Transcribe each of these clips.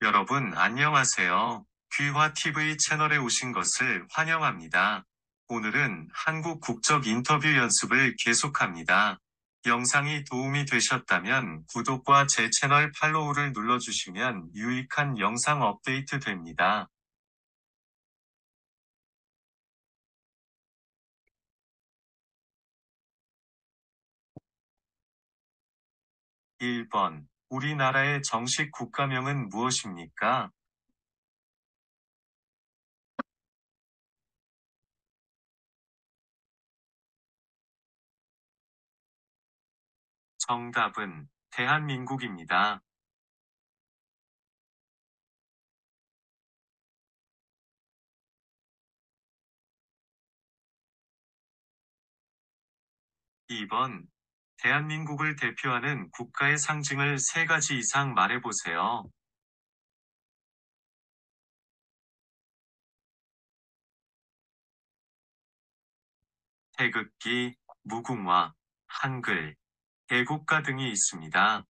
여러분, 안녕하세요. 귀화 TV 채널에 오신 것을 환영합니다. 오늘은 한국 국적 인터뷰 연습을 계속합니다. 영상이 도움이 되셨다면 구독과 제 채널 팔로우를 눌러주시면 유익한 영상 업데이트 됩니다. 1번. 우리나라의 정식 국가명은 무엇입니까? 정답은 대한민국입니다. 2번. 대한민국을 대표하는 국가의 상징을 세 가지 이상 말해보세요. 태극기, 무궁화, 한글, 애국가 등이 있습니다.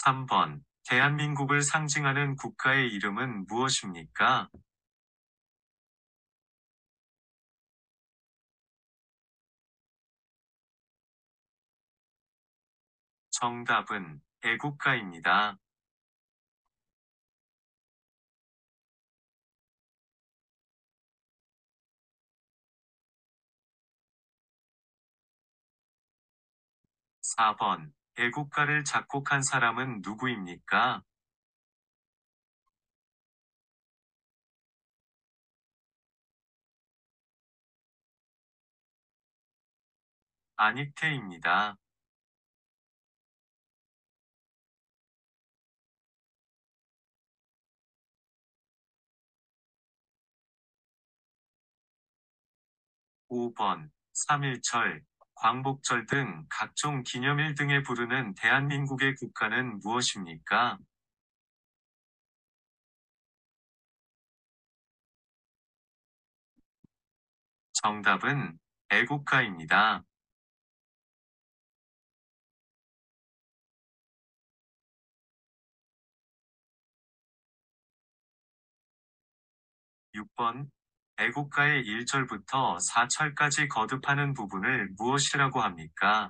3번. 대한민국을 상징하는 국가의 이름은 무엇입니까? 정답은 애국가입니다. 4번. 애국가를 작곡한 사람은 누구입니까? 안익태입니다. 5번. 3.1절, 광복절 등 각종 기념일 등에 부르는 대한민국의 국가는 무엇입니까? 정답은 애국가입니다. 6번. 애국가의 1절부터 4철까지 거듭하는 부분을 무엇이라고 합니까?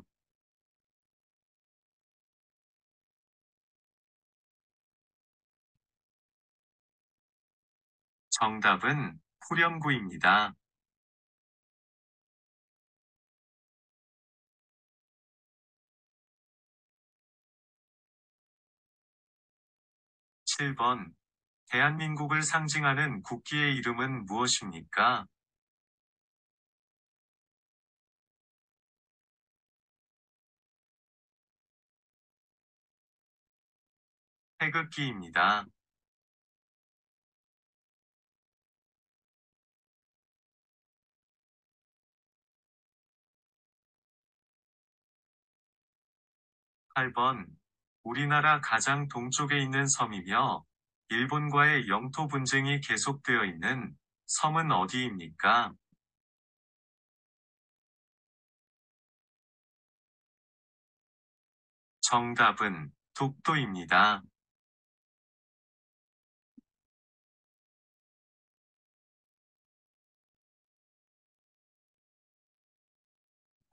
정답은 후렴구입니다. 7번. 대한민국을 상징하는 국기의 이름은 무엇입니까? 태극기입니다. 8번. 우리나라 가장 동쪽에 있는 섬이며 일본과의 영토 분쟁이 계속되어 있는 섬은 어디입니까? 정답은 독도입니다.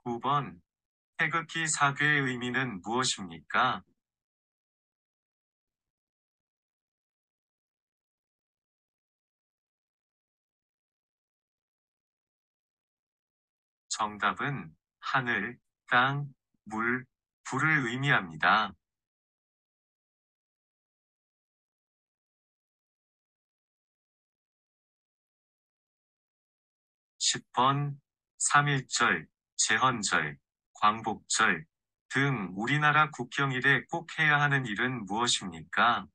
9번. 태극기 사괴의 의미는 무엇입니까? 정답은 하늘, 땅, 물, 불을 의미합니다. 10번. 3.1절, 제헌절, 광복절 등 우리나라 국경일에 꼭 해야 하는 일은 무엇입니까?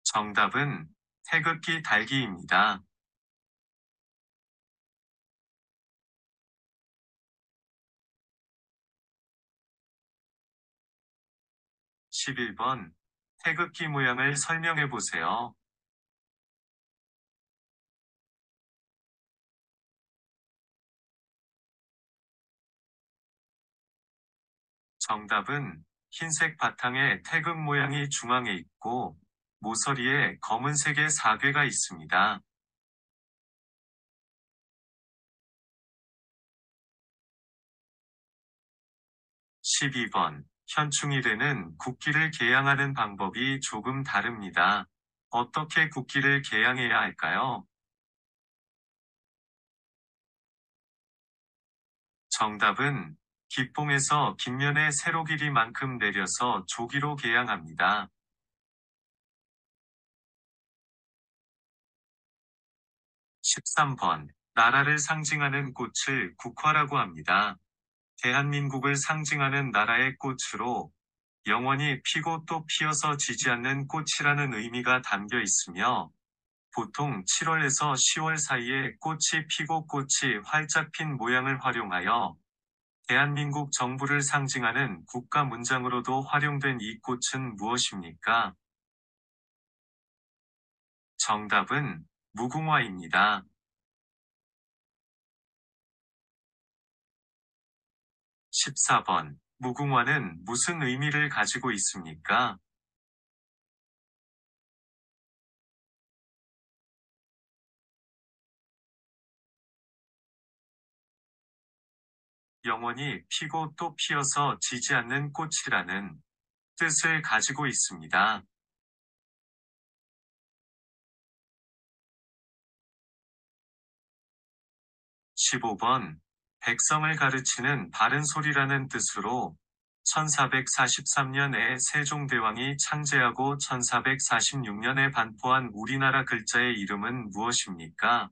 정답은 태극기 달기입니다. 11번. 태극기 모양을 설명해 보세요. 정답은 흰색 바탕에 태극 모양이 중앙에 있고 모서리에 검은색의 사괴가 있습니다. 12번. 현충일에는 국기를 개양하는 방법이 조금 다릅니다. 어떻게 국기를 개양해야 할까요? 정답은 기뽕에서 깃면의 세로 길이만큼 내려서 조기로 개양합니다. 13번. 나라를 상징하는 꽃을 국화라고 합니다. 대한민국을 상징하는 나라의 꽃으로 영원히 피고 또 피어서 지지 않는 꽃이라는 의미가 담겨 있으며 보통 7월에서 10월 사이에 꽃이 피고 꽃이 활짝 핀 모양을 활용하여 대한민국 정부를 상징하는 국가 문장으로도 활용된 이 꽃은 무엇입니까? 정답은 무궁화입니다. 14번. 무궁화는 무슨 의미를 가지고 있습니까? 영원히 피고 또 피어서 지지 않는 꽃이라는 뜻을 가지고 있습니다. 15번. 백성을 가르치는 바른 소리라는 뜻으로 1443년에 세종대왕이 창제하고 1446년에 반포한 우리나라 글자의 이름은 무엇입니까?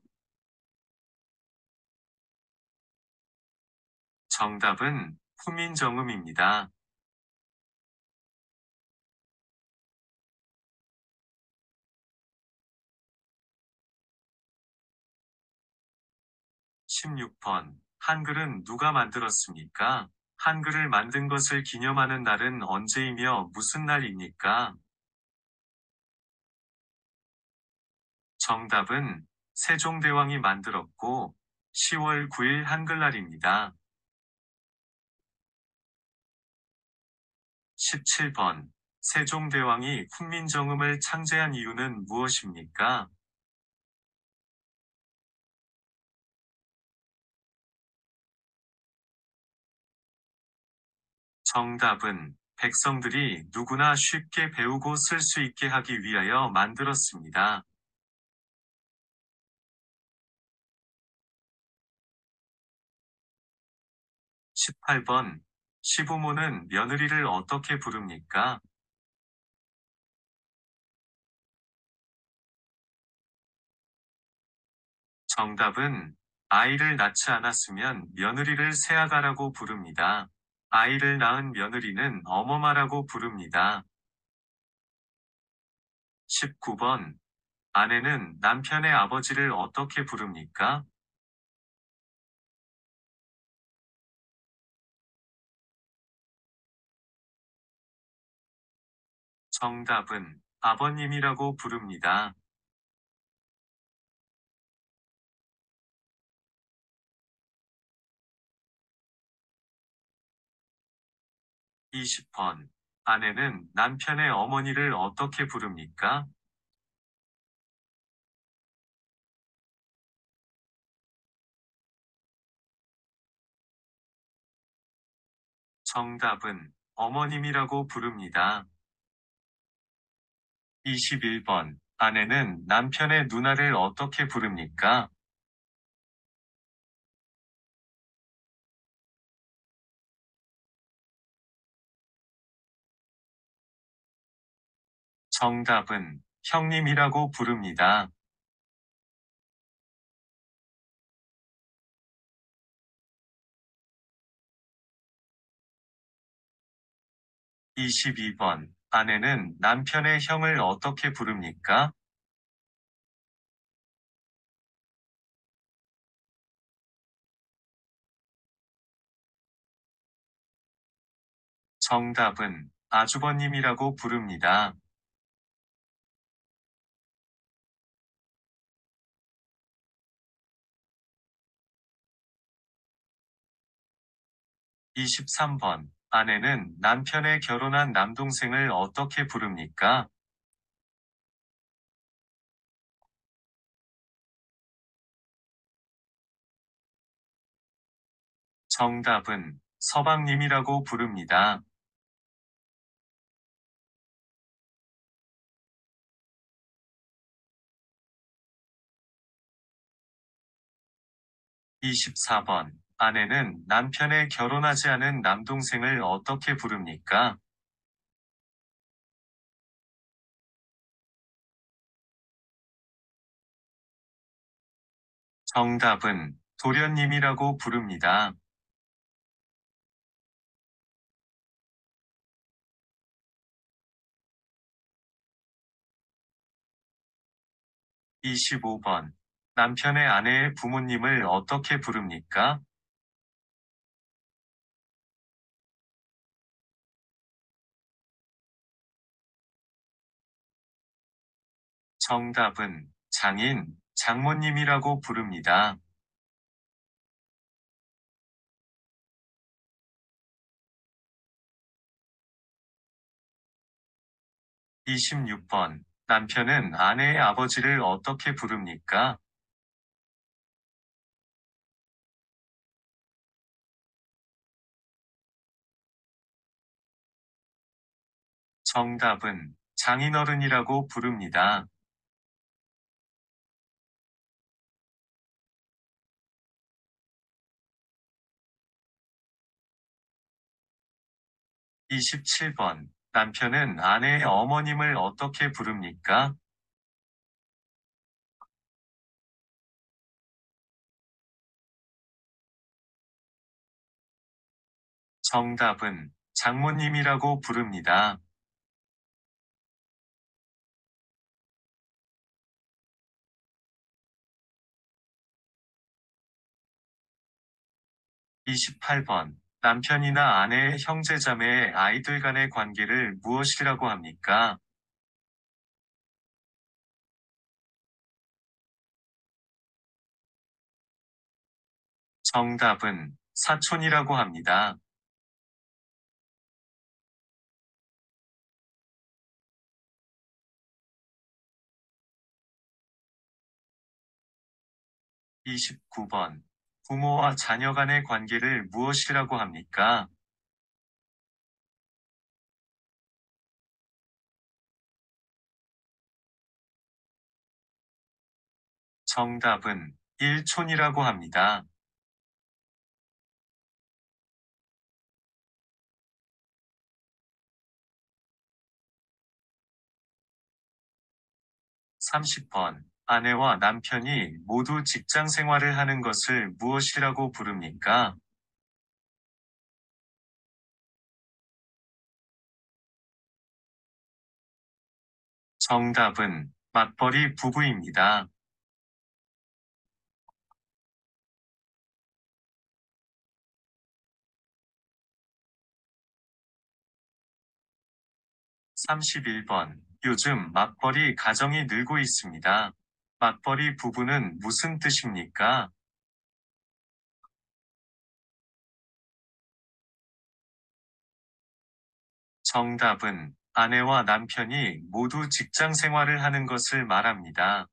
정답은 후민정음입니다. 16번. 한글은 누가 만들었습니까? 한글을 만든 것을 기념하는 날은 언제이며 무슨 날입니까? 정답은 세종대왕이 만들었고 10월 9일 한글날입니다. 17번. 세종대왕이 훈민정음을 창제한 이유는 무엇입니까? 정답은 백성들이 누구나 쉽게 배우고 쓸 수 있게 하기 위하여 만들었습니다. 18번. 시부모는 며느리를 어떻게 부릅니까? 정답은 아이를 낳지 않았으면 며느리를 새아가라고 부릅니다. 아이를 낳은 며느리는 어머마라고 부릅니다. 19번. 아내는 남편의 아버지를 어떻게 부릅니까? 정답은 아버님이라고 부릅니다. 20번. 아내는 남편의 어머니를 어떻게 부릅니까? 정답은 어머님이라고 부릅니다. 21번. 아내는 남편의 누나를 어떻게 부릅니까? 정답은 형님이라고 부릅니다. 22번. 아내는 남편의 형을 어떻게 부릅니까? 정답은 아주버님이라고 부릅니다. 23번. 아내는 남편의 결혼한 남동생을 어떻게 부릅니까? 정답은 서방님이라고 부릅니다. 24번. 아내는 남편의 결혼하지 않은 남동생을 어떻게 부릅니까? 정답은 도련님이라고 부릅니다. 25번. 남편의 아내의 부모님을 어떻게 부릅니까? 정답은 장인, 장모님이라고 부릅니다. 26번. 남편은 아내의 아버지를 어떻게 부릅니까? 정답은 장인어른이라고 부릅니다. 27번. 남편은 아내의 어머님을 어떻게 부릅니까? 정답은 장모님이라고 부릅니다. 28번. 남편이나 아내의 형제자매의 아이들 간의 관계를 무엇이라고 합니까? 정답은 사촌이라고 합니다. 29번. 부모와 자녀 간의 관계를 무엇이라고 합니까? 정답은 일촌이라고 합니다. 30번. 아내와 남편이 모두 직장 생활을 하는 것을 무엇이라고 부릅니까? 정답은 맞벌이 부부입니다. 31번. 요즘 맞벌이 가정이 늘고 있습니다. 맞벌이 부부는 무슨 뜻입니까? 정답은 아내와 남편이 모두 직장 생활을 하는 것을 말합니다.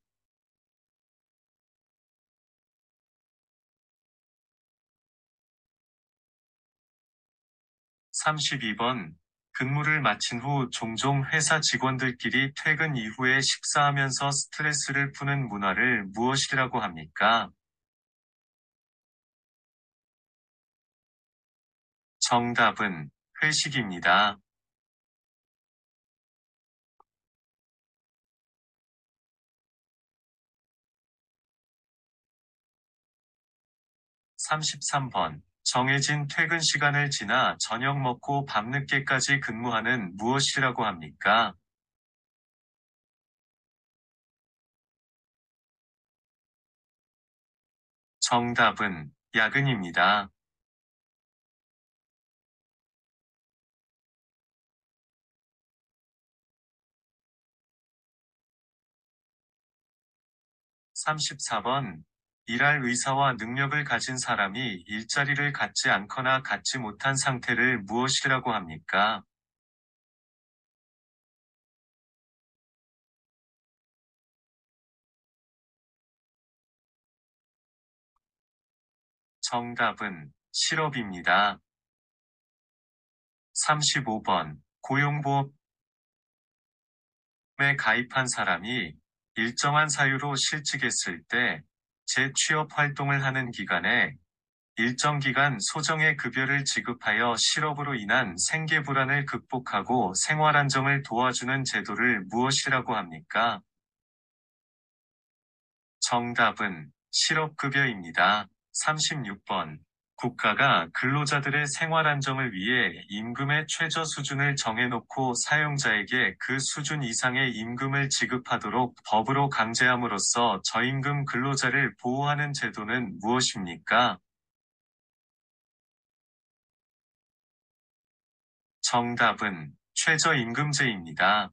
32번. 근무를 마친 후 종종 회사 직원들끼리 퇴근 이후에 식사하면서 스트레스를 푸는 문화를 무엇이라고 합니까? 정답은 회식입니다. 33번. 정해진 퇴근 시간을 지나 저녁 먹고 밤늦게까지 근무하는 무엇이라고 합니까? 정답은 야근입니다. 34번. 일할 의사와 능력을 가진 사람이 일자리를 갖지 않거나 갖지 못한 상태를 무엇이라고 합니까? 정답은 실업입니다. 35번. 고용보험에 가입한 사람이 일정한 사유로 실직했을 때 재취업 활동을 하는 기간에 일정 기간 소정의 급여를 지급하여 실업으로 인한 생계 불안을 극복하고 생활 안정을 도와주는 제도를 무엇이라고 합니까? 정답은 실업급여입니다. 36번. 국가가 근로자들의 생활 안정을 위해 임금의 최저 수준을 정해놓고 사용자에게 그 수준 이상의 임금을 지급하도록 법으로 강제함으로써 저임금 근로자를 보호하는 제도는 무엇입니까? 정답은 최저임금제입니다.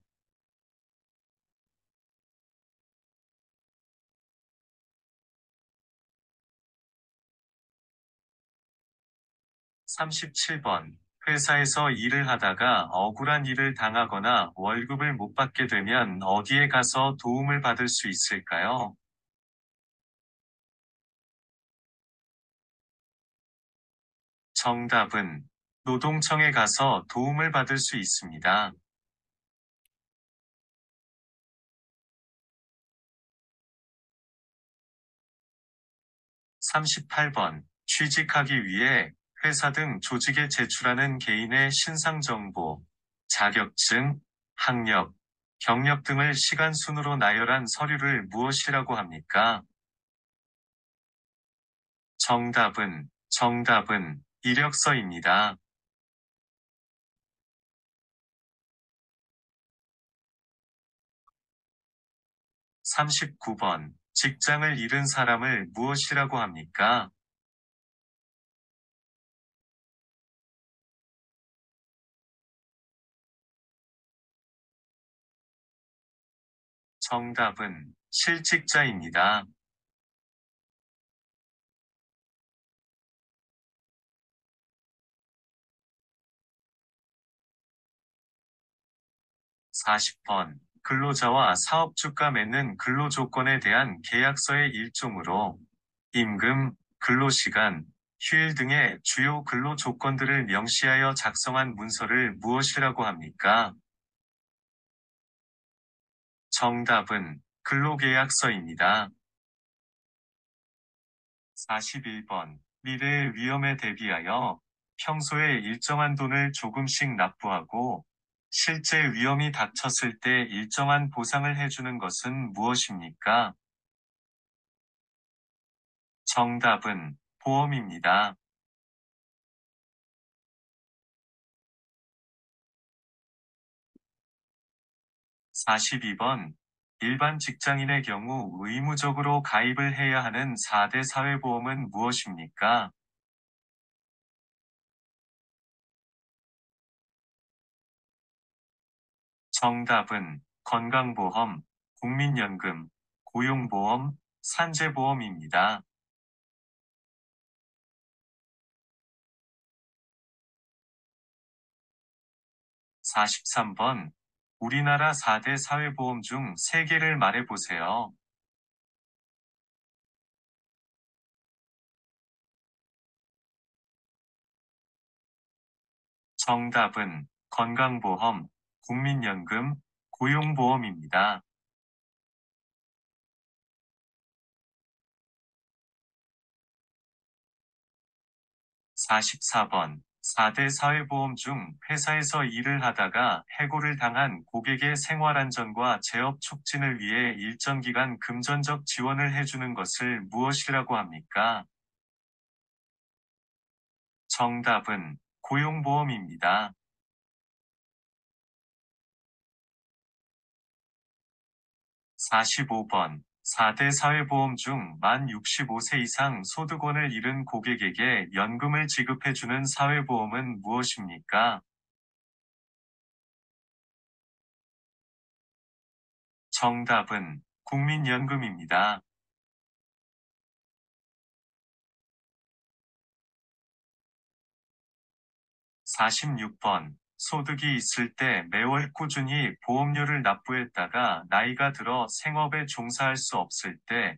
37번. 회사에서 일을 하다가 억울한 일을 당하거나 월급을 못 받게 되면 어디에 가서 도움을 받을 수 있을까요? 정답은 노동청에 가서 도움을 받을 수 있습니다. 38번. 취직하기 위해 회사 등 조직에 제출하는 개인의 신상정보, 자격증, 학력, 경력 등을 시간 순으로 나열한 서류를 무엇이라고 합니까? 정답은 이력서입니다. 39번. 직장을 잃은 사람을 무엇이라고 합니까? 정답은 실직자입니다. 40번. 근로자와 사업주가 맺는 근로조건에 대한 계약서의 일종으로 임금, 근로시간, 휴일 등의 주요 근로조건들을 명시하여 작성한 문서를 무엇이라고 합니까? 정답은 근로계약서입니다. 41번. 미래의 위험에 대비하여 평소에 일정한 돈을 조금씩 납부하고 실제 위험이 닥쳤을 때 일정한 보상을 해주는 것은 무엇입니까? 정답은 보험입니다. 42번. 일반 직장인의 경우 의무적으로 가입을 해야 하는 4대 사회보험은 무엇입니까? 정답은 건강보험, 국민연금, 고용보험, 산재보험입니다. 43번. 우리나라 4대 사회보험 중 3개를 말해보세요. 정답은 건강보험, 국민연금, 고용보험입니다. 44번. 4대 사회보험 중 회사에서 일을 하다가 해고를 당한 고객의 생활안전과 재업 촉진을 위해 일정 기간 금전적 지원을 해주는 것을 무엇이라고 합니까? 정답은 고용보험입니다. 45번. 4대 사회보험 중 만 65세 이상 소득원을 잃은 고객에게 연금을 지급해주는 사회보험은 무엇입니까? 정답은 국민연금입니다. 46번. 소득이 있을 때 매월 꾸준히 보험료를 납부했다가 나이가 들어 생업에 종사할 수 없을 때,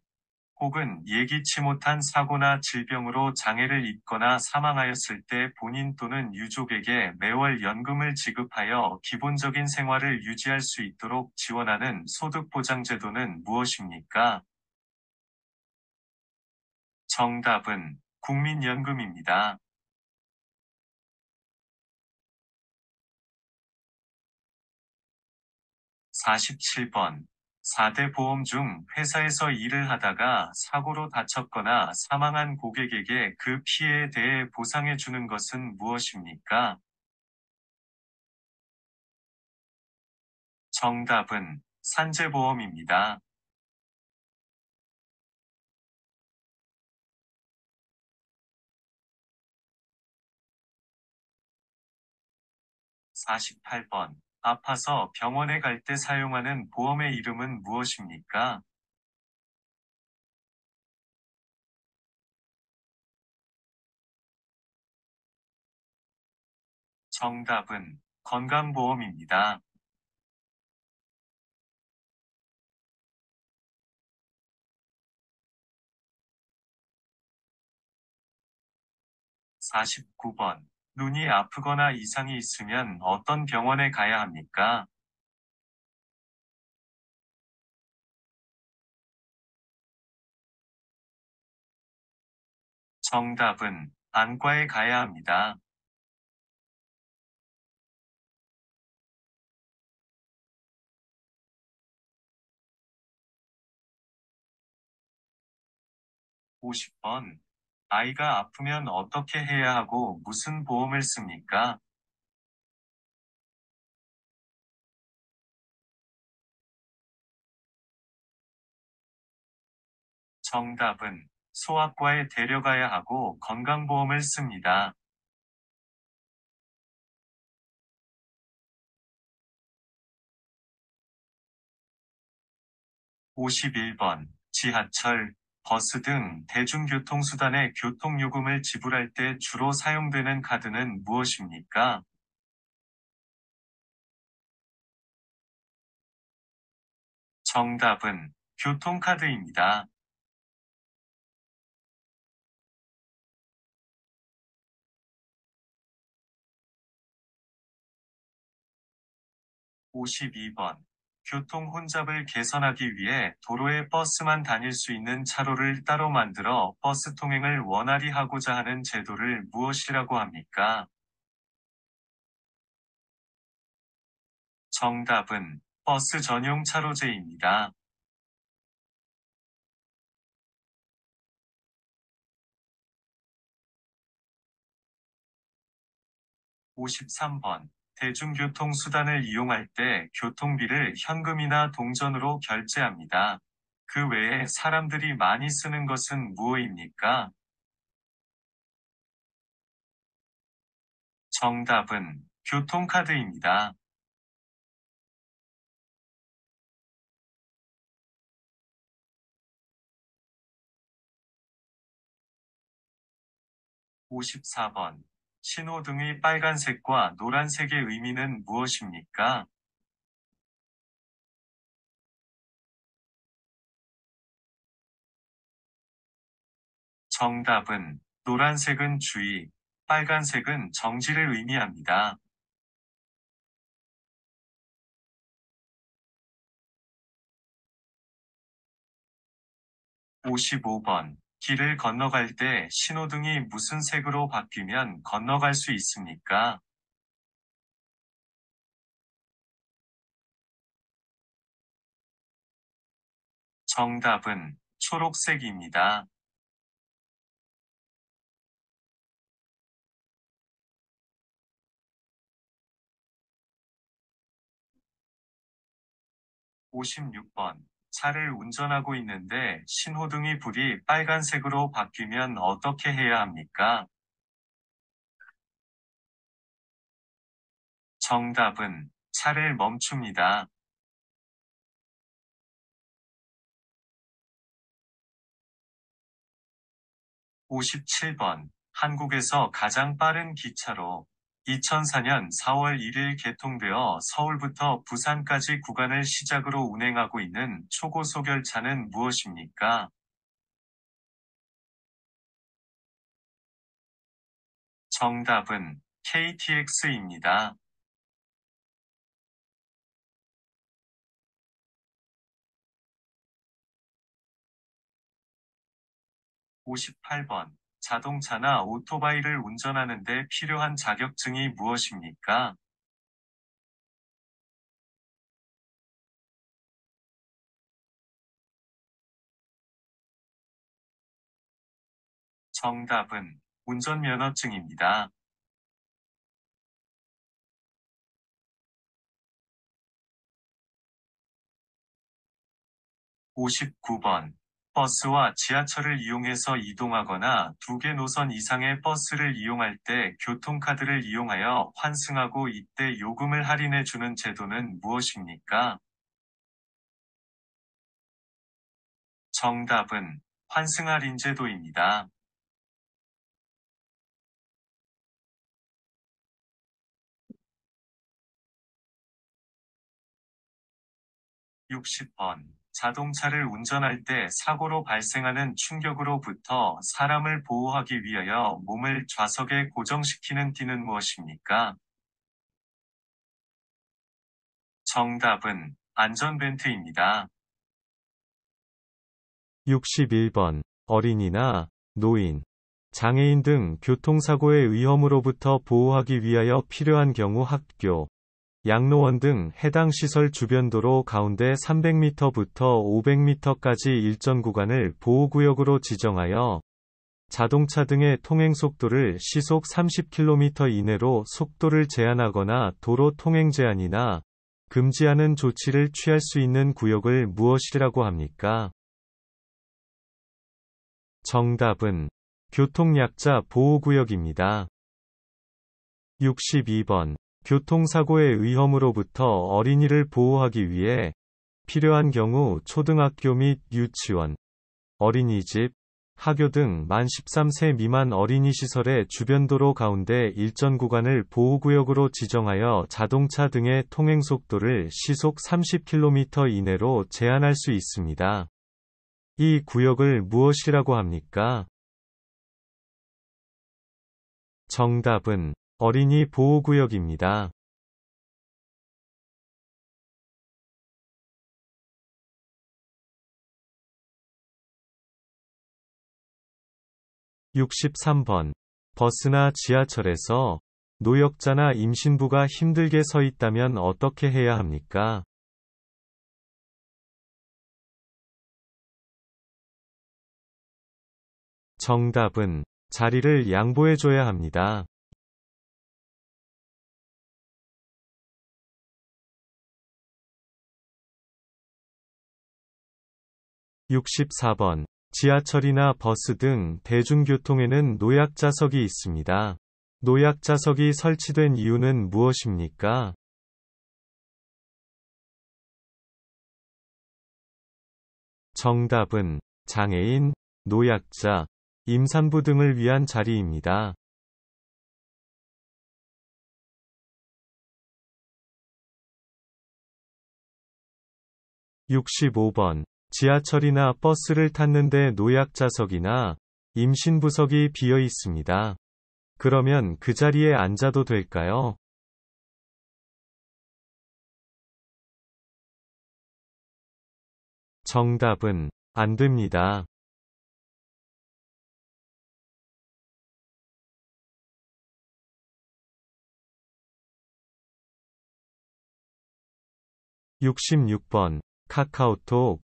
혹은 예기치 못한 사고나 질병으로 장애를 입거나 사망하였을 때 본인 또는 유족에게 매월 연금을 지급하여 기본적인 생활을 유지할 수 있도록 지원하는 소득보장제도는 무엇입니까? 정답은 국민연금입니다. 47번. 4대 보험 중 회사에서 일을 하다가 사고로 다쳤거나 사망한 고객에게 그 피해에 대해 보상해 주는 것은 무엇입니까? 정답은 산재보험입니다. 48번. 아파서 병원에 갈 때 사용하는 보험의 이름은 무엇입니까? 정답은 건강보험입니다. 49번. 눈이 아프거나 이상이 있으면 어떤 병원에 가야 합니까? 정답은 안과에 가야 합니다. 50번. 아이가 아프면 어떻게 해야 하고 무슨 보험을 씁니까? 정답은 소아과에 데려가야 하고 건강보험을 씁니다. 51번. 지하철, 버스 등 대중교통수단의 교통요금을 지불할 때 주로 사용되는 카드는 무엇입니까? 정답은 교통카드입니다. 52번. 교통 혼잡을 개선하기 위해 도로에 버스만 다닐 수 있는 차로를 따로 만들어 버스 통행을 원활히 하고자 하는 제도를 무엇이라고 합니까? 정답은 버스 전용 차로제입니다. 53번. 대중교통수단을 이용할 때 교통비를 현금이나 동전으로 결제합니다. 그 외에 사람들이 많이 쓰는 것은 무엇입니까? 정답은 교통카드입니다. 54번. 신호등의 빨간색과 노란색의 의미는 무엇입니까? 정답은 노란색은 주의, 빨간색은 정지를 의미합니다. 55번. 길을 건너갈 때 신호등이 무슨 색으로 바뀌면 건너갈 수 있습니까? 정답은 초록색입니다. 56번. 차를 운전하고 있는데 신호등이 불이 빨간색으로 바뀌면 어떻게 해야 합니까? 정답은 차를 멈춥니다. 57번. 한국에서 가장 빠른 기차로 2004년 4월 1일 개통되어 서울부터 부산까지 구간을 시작으로 운행하고 있는 초고속 열차는 무엇입니까? 정답은 KTX입니다. 58번. 자동차나 오토바이를 운전하는 데 필요한 자격증이 무엇입니까? 정답은 운전면허증입니다. 59번. 버스와 지하철을 이용해서 이동하거나 두 개 노선 이상의 버스를 이용할 때 교통카드를 이용하여 환승하고 이때 요금을 할인해 주는 제도는 무엇입니까? 정답은 환승 할인 제도입니다. 60번. 자동차를 운전할 때 사고로 발생하는 충격으로부터 사람을 보호하기 위하여 몸을 좌석에 고정시키는 띠는 무엇입니까? 정답은 안전벨트입니다. 61번. 어린이나 노인, 장애인 등 교통사고의 위험으로부터 보호하기 위하여 필요한 경우 학교, 양로원 등 해당 시설 주변 도로 가운데 300m부터 500m까지 일정 구간을 보호구역으로 지정하여 자동차 등의 통행 속도를 시속 30km 이내로 속도를 제한하거나 도로 통행 제한이나 금지하는 조치를 취할 수 있는 구역을 무엇이라고 합니까? 정답은 교통약자 보호구역입니다. 62번. 교통사고의 위험으로부터 어린이를 보호하기 위해 필요한 경우 초등학교 및 유치원, 어린이집, 학교 등 만 13세 미만 어린이 시설의 주변 도로 가운데 일정 구간을 보호구역으로 지정하여 자동차 등의 통행 속도를 시속 30km 이내로 제한할 수 있습니다. 이 구역을 무엇이라고 합니까? 정답은 어린이 보호구역입니다. 63번. 버스나 지하철에서 노약자나 임신부가 힘들게 서 있다면 어떻게 해야 합니까? 정답은 자리를 양보해줘야 합니다. 64번. 지하철이나 버스 등 대중교통에는 노약자석이 있습니다. 노약자석이 설치된 이유는 무엇입니까? 정답은 장애인, 노약자, 임산부 등을 위한 자리입니다. 65번. 지하철이나 버스를 탔는데 노약자석이나 임신부석이 비어 있습니다. 그러면 그 자리에 앉아도 될까요? 정답은 안 됩니다. 66번. 카카오톡,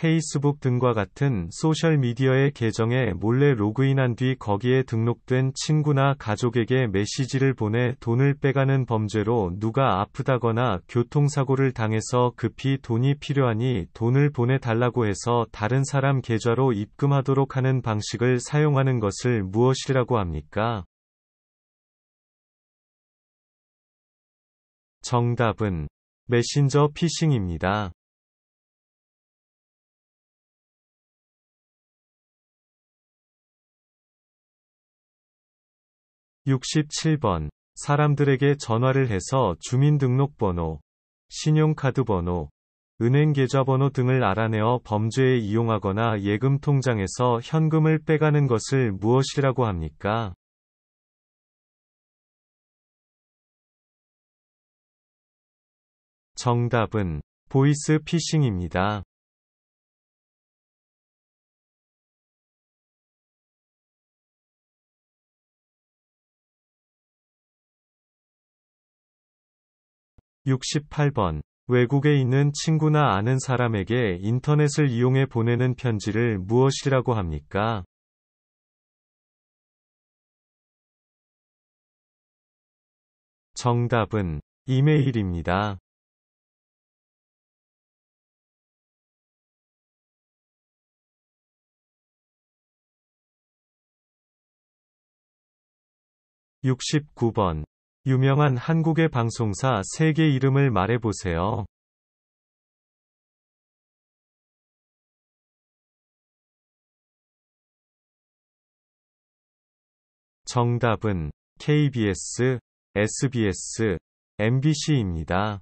페이스북 등과 같은 소셜미디어의 계정에 몰래 로그인한 뒤 거기에 등록된 친구나 가족에게 메시지를 보내 돈을 빼가는 범죄로 누가 아프다거나 교통사고를 당해서 급히 돈이 필요하니 돈을 보내달라고 해서 다른 사람 계좌로 입금하도록 하는 방식을 사용하는 것을 무엇이라고 합니까? 정답은 메신저 피싱입니다. 67번. 사람들에게 전화를 해서 주민등록번호, 신용카드 번호, 은행 계좌번호 등을 알아내어 범죄에 이용하거나 예금 통장에서 현금을 빼가는 것을 무엇이라고 합니까? 정답은 보이스 피싱입니다. 68번. 외국에 있는 친구나 아는 사람에게 인터넷을 이용해 보내는 편지를 무엇이라고 합니까? 정답은 이메일입니다. 69번. 유명한 한국의 방송사 3개 이름을 말해보세요. 정답은 KBS, SBS, MBC입니다.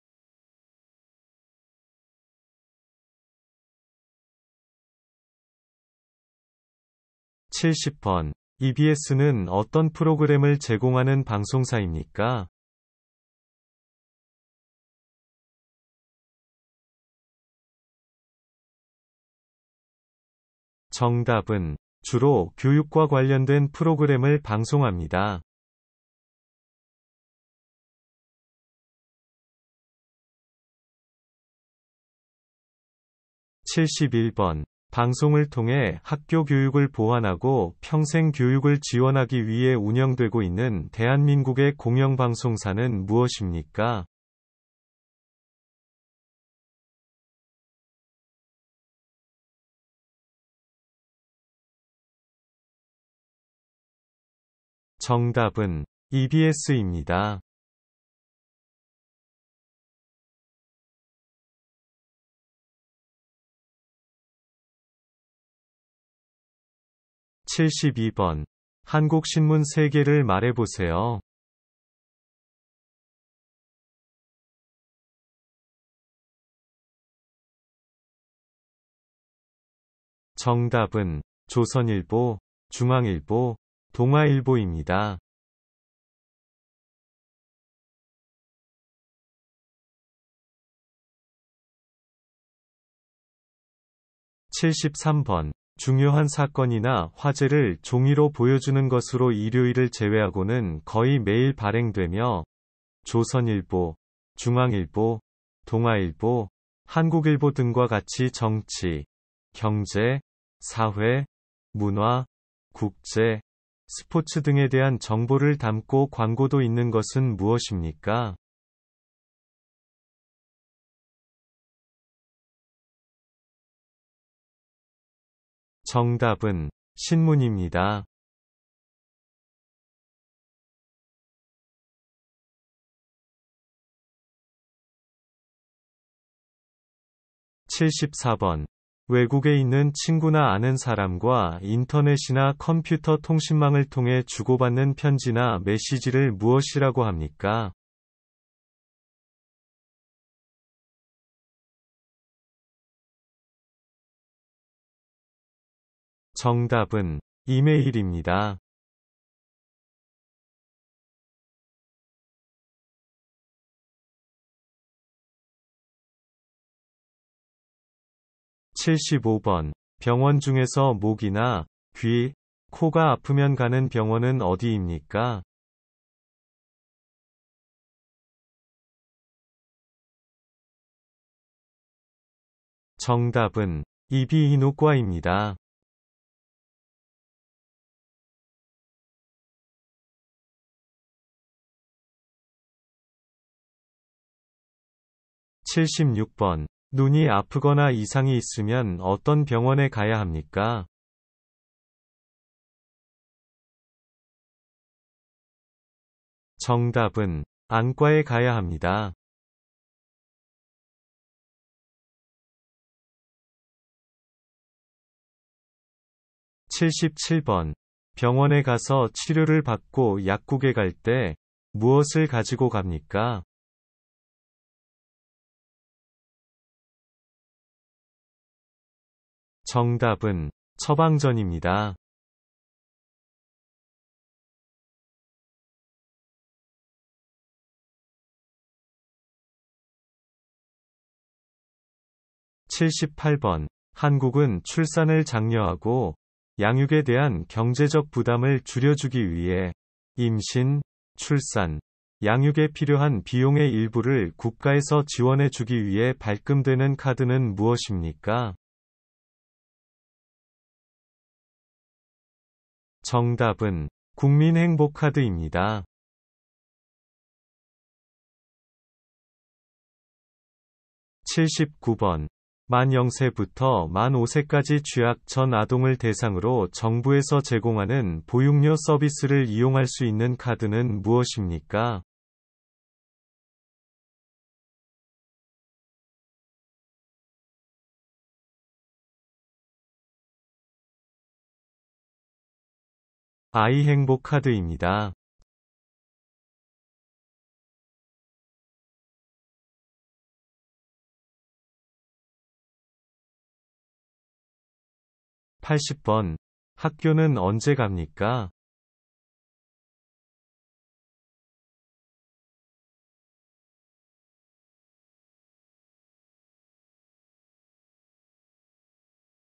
70번. EBS는 어떤 프로그램을 제공하는 방송사입니까? 정답은 주로 교육과 관련된 프로그램을 방송합니다. 71번. 방송을 통해 학교 교육을 보완하고 평생 교육을 지원하기 위해 운영되고 있는 대한민국의 공영방송사는 무엇입니까? 정답은 EBS입니다. 72번. 한국신문 3개를 말해보세요. 정답은 조선일보, 중앙일보, 동아일보입니다. 73번. 중요한 사건이나 화제를 종이로 보여주는 것으로 일요일을 제외하고는 거의 매일 발행되며 조선일보, 중앙일보, 동아일보, 한국일보 등과 같이 정치, 경제, 사회, 문화, 국제, 스포츠 등에 대한 정보를 담고 광고도 있는 것은 무엇입니까? 정답은 신문입니다. 74번. 외국에 있는 친구나 아는 사람과 인터넷이나 컴퓨터 통신망을 통해 주고받는 편지나 메시지를 무엇이라고 합니까? 정답은 이메일입니다. 75번. 병원 중에서 목이나 귀, 코가 아프면 가는 병원은 어디입니까? 정답은 이비인후과입니다. 76번. 눈이 아프거나 이상이 있으면 어떤 병원에 가야 합니까? 정답은 안과에 가야 합니다. 77번. 병원에 가서 치료를 받고 약국에 갈 때 무엇을 가지고 갑니까? 정답은 처방전입니다. 78번. 한국은 출산을 장려하고 양육에 대한 경제적 부담을 줄여주기 위해 임신, 출산, 양육에 필요한 비용의 일부를 국가에서 지원해주기 위해 발급되는 카드는 무엇입니까? 정답은 국민행복카드입니다. 79번. 만 0세부터 만 5세까지 취약 전 아동을 대상으로 정부에서 제공하는 보육료 서비스를 이용할 수 있는 카드는 무엇입니까? 아이행복카드입니다. 80번. 학교는 언제 갑니까?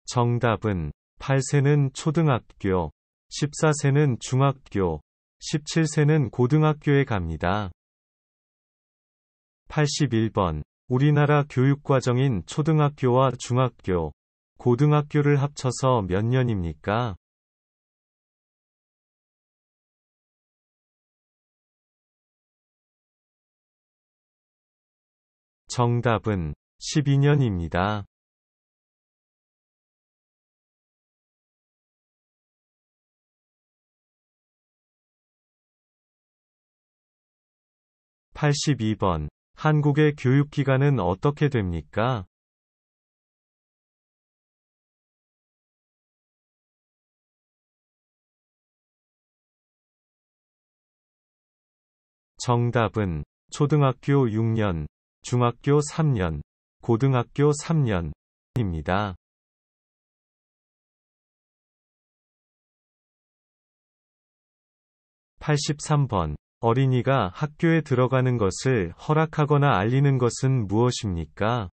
정답은 8세는 초등학교, 14세는 중학교, 17세는 고등학교에 갑니다. 81번. 우리나라 교육과정인 초등학교와 중학교, 고등학교를 합쳐서 몇 년입니까? 정답은 12년입니다. 82번. 한국의 교육기관은 어떻게 됩니까? 정답은 초등학교 6년, 중학교 3년, 고등학교 3년입니다. 83번. 어린이가 학교에 들어가는 것을 허락하거나 알리는 것은 무엇입니까?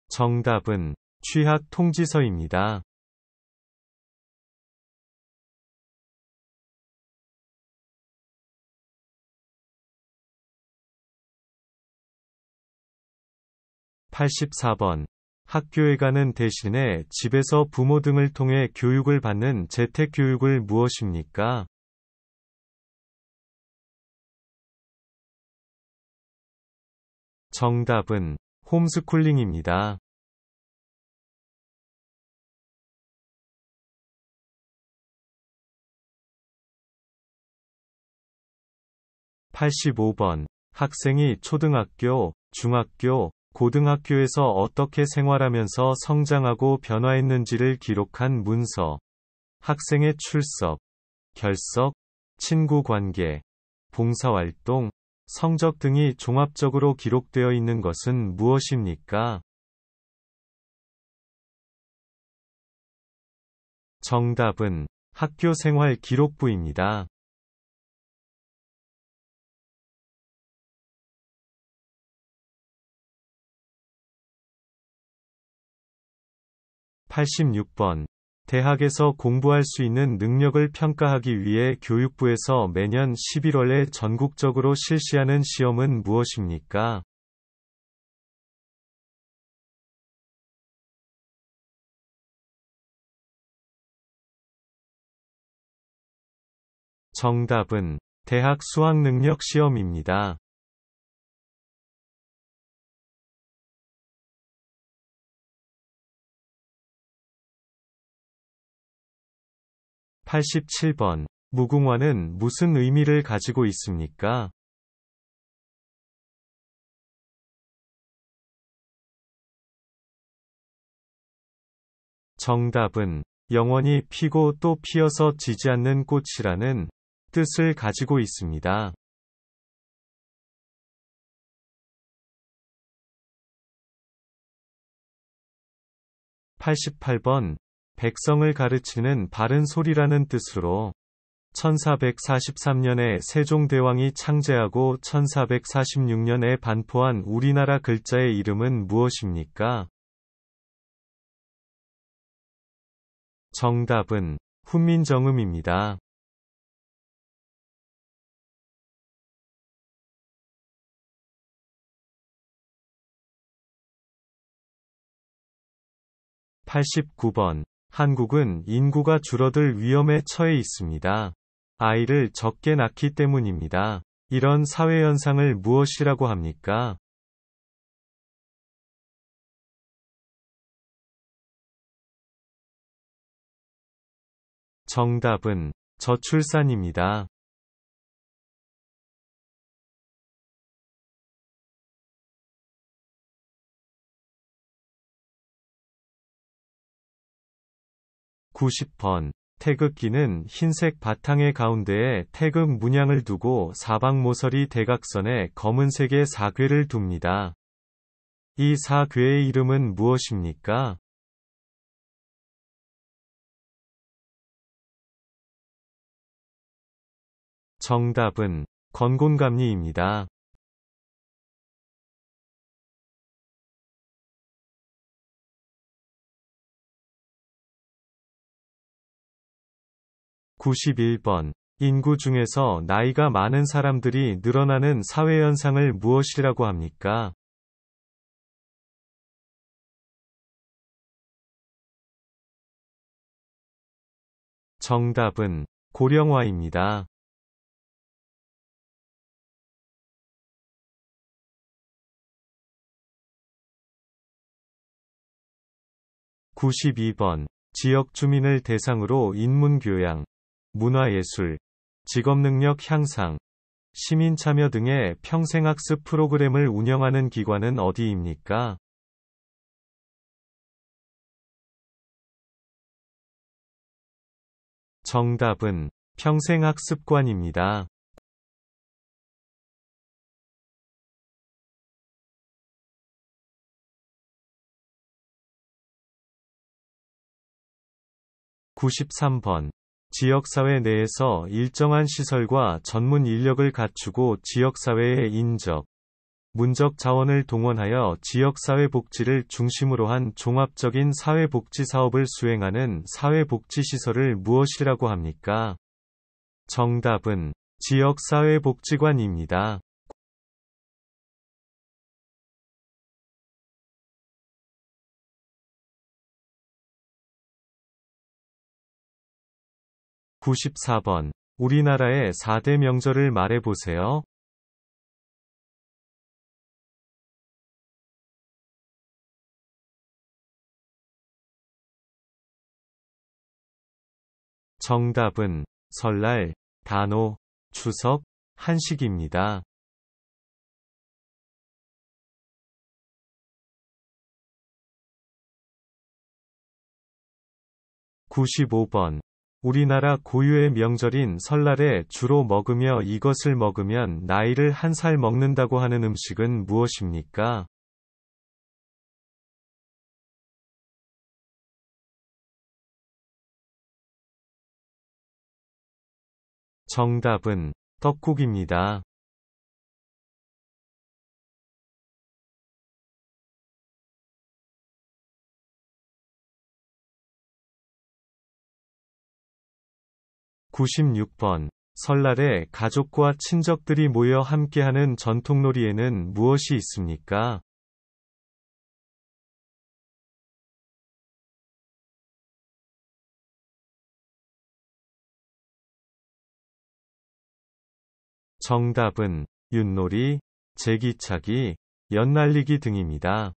정답은 취학 통지서입니다. 84번. 학교에 가는 대신에 집에서 부모 등을 통해 교육을 받는 재택교육을 무엇입니까? 정답은 홈스쿨링입니다. 85번. 학생이 초등학교, 중학교, 고등학교에서 어떻게 생활하면서 성장하고 변화했는지를 기록한 문서. 학생의 출석, 결석, 친구 관계, 봉사활동, 성적 등이 종합적으로 기록되어 있는 것은 무엇입니까? 정답은 학교생활 기록부입니다. 86번. 대학에서 공부할 수 있는 능력을 평가하기 위해 교육부에서 매년 11월에 전국적으로 실시하는 시험은 무엇입니까? 정답은 대학 수학능력 시험입니다. 87번. 무궁화는 무슨 의미를 가지고 있습니까? 정답은 영원히 피고 또 피어서 지지 않는 꽃이라는 뜻을 가지고 있습니다. 88번 백성을 가르치는 바른 소리라는 뜻으로 1443년에 세종대왕이 창제하고 1446년에 반포한 우리나라 글자의 이름은 무엇입니까? 정답은 훈민정음입니다. 89번. 한국은 인구가 줄어들 위험에 처해 있습니다. 아이를 적게 낳기 때문입니다. 이런 사회현상을 무엇이라고 합니까? 정답은 저출산입니다. 90번. 태극기는 흰색 바탕의 가운데에 태극 문양을 두고 사방모서리 대각선에 검은색의 사괴를 둡니다. 이 사괴의 이름은 무엇입니까? 정답은 건곤감리입니다. 91번. 인구 중에서 나이가 많은 사람들이 늘어나는 사회현상을 무엇이라고 합니까? 정답은 고령화입니다. 92번. 지역 주민을 대상으로 인문교양, 문화예술, 직업능력 향상, 시민참여 등의 평생학습 프로그램을 운영하는 기관은 어디입니까? 정답은 평생학습관입니다. 93번. 지역사회 내에서 일정한 시설과 전문 인력을 갖추고 지역사회의 인적, 문적 자원을 동원하여 지역사회복지를 중심으로 한 종합적인 사회복지 사업을 수행하는 사회복지시설을 무엇이라고 합니까? 정답은 지역사회복지관입니다. 94번. 우리나라의 4대 명절을 말해보세요. 정답은 설날, 단오, 추석, 한식입니다. 95번. 우리나라 고유의 명절인 설날에 주로 먹으며 이것을 먹으면 나이를 한 살 먹는다고 하는 음식은 무엇입니까? 정답은 떡국입니다. 96번. 설날에 가족과 친척들이 모여 함께하는 전통놀이에는 무엇이 있습니까? 정답은 윷놀이, 제기차기, 연날리기 등입니다.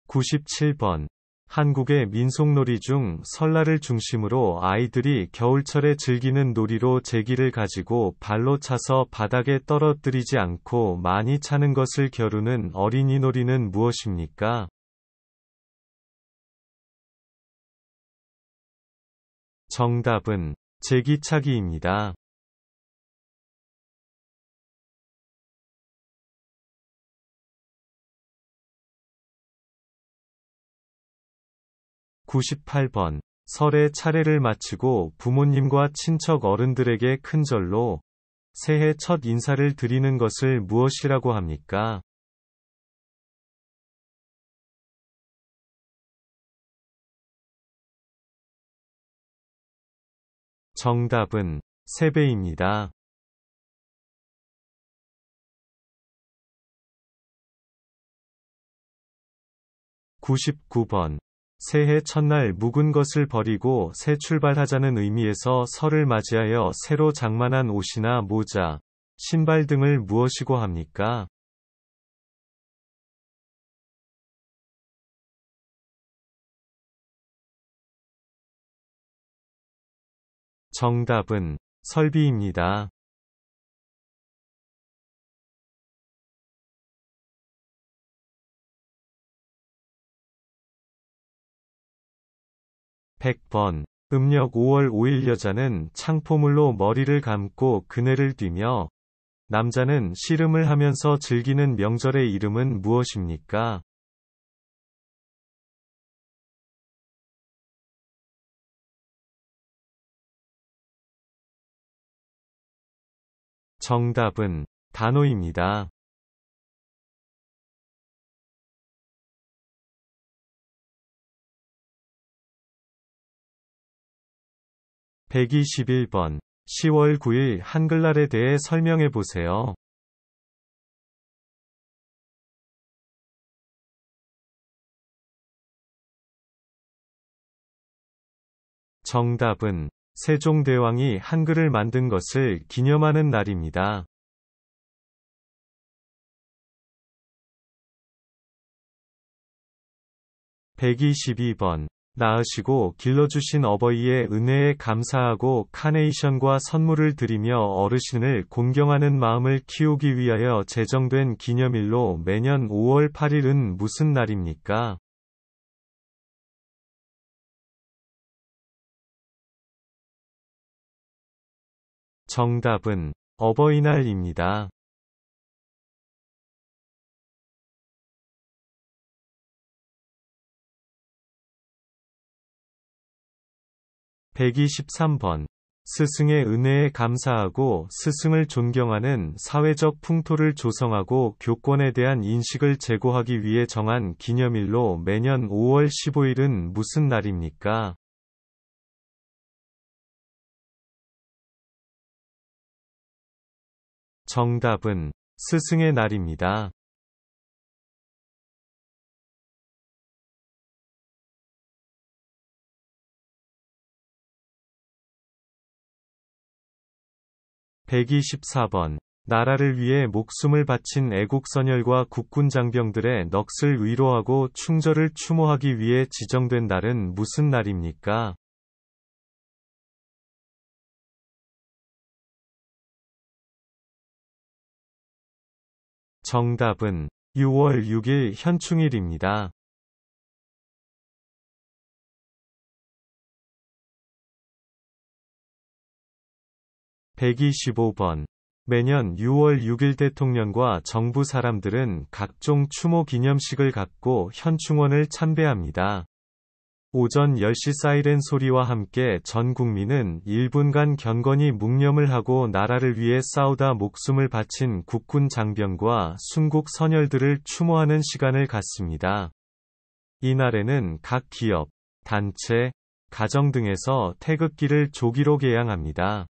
97번. 한국의 민속놀이 중 설날을 중심으로 아이들이 겨울철에 즐기는 놀이로 제기를 가지고 발로 차서 바닥에 떨어뜨리지 않고 많이 차는 것을 겨루는 어린이놀이는 무엇입니까? 정답은 제기차기입니다. 98번. 설에 차례를 마치고 부모님과 친척 어른들에게 큰절로 새해 첫 인사를 드리는 것을 무엇이라고 합니까? 정답은 세배입니다. 99번. 새해 첫날 묵은 것을 버리고 새 출발하자는 의미에서 설을 맞이하여 새로 장만한 옷이나 모자, 신발 등을 무엇이고 합니까? 정답은 설비입니다. 100번. 음력 5월 5일 여자는 창포물로 머리를 감고 그네를 뛰며 남자는 씨름을 하면서 즐기는 명절의 이름은 무엇입니까? 정답은 단오입니다. 121번. 10월 9일 한글날에 대해 설명해 보세요. 정답은 세종대왕이 한글을 만든 것을 기념하는 날입니다. 122번. 낳으시고 길러주신 어버이의 은혜에 감사하고 카네이션과 선물을 드리며 어르신을 공경하는 마음을 키우기 위하여 제정된 기념일로 매년 5월 8일은 무슨 날입니까? 정답은 어버이날입니다. 123번. 스승의 은혜에 감사하고 스승을 존경하는 사회적 풍토를 조성하고 교권에 대한 인식을 제고하기 위해 정한 기념일로 매년 5월 15일은 무슨 날입니까? 정답은 스승의 날입니다. 124번. 나라를 위해 목숨을 바친 애국선열과 국군장병들의 넋을 위로하고 충절을 추모하기 위해 지정된 날은 무슨 날입니까? 정답은 6월 6일 현충일입니다. 125번. 매년 6월 6일 대통령과 정부 사람들은 각종 추모 기념식을 갖고 현충원을 참배합니다. 오전 10시 사이렌 소리와 함께 전 국민은 1분간 경건히 묵념을 하고 나라를 위해 싸우다 목숨을 바친 국군 장병과 순국 선열들을 추모하는 시간을 갖습니다. 이날에는 각 기업, 단체, 가정 등에서 태극기를 조기로 개양합니다.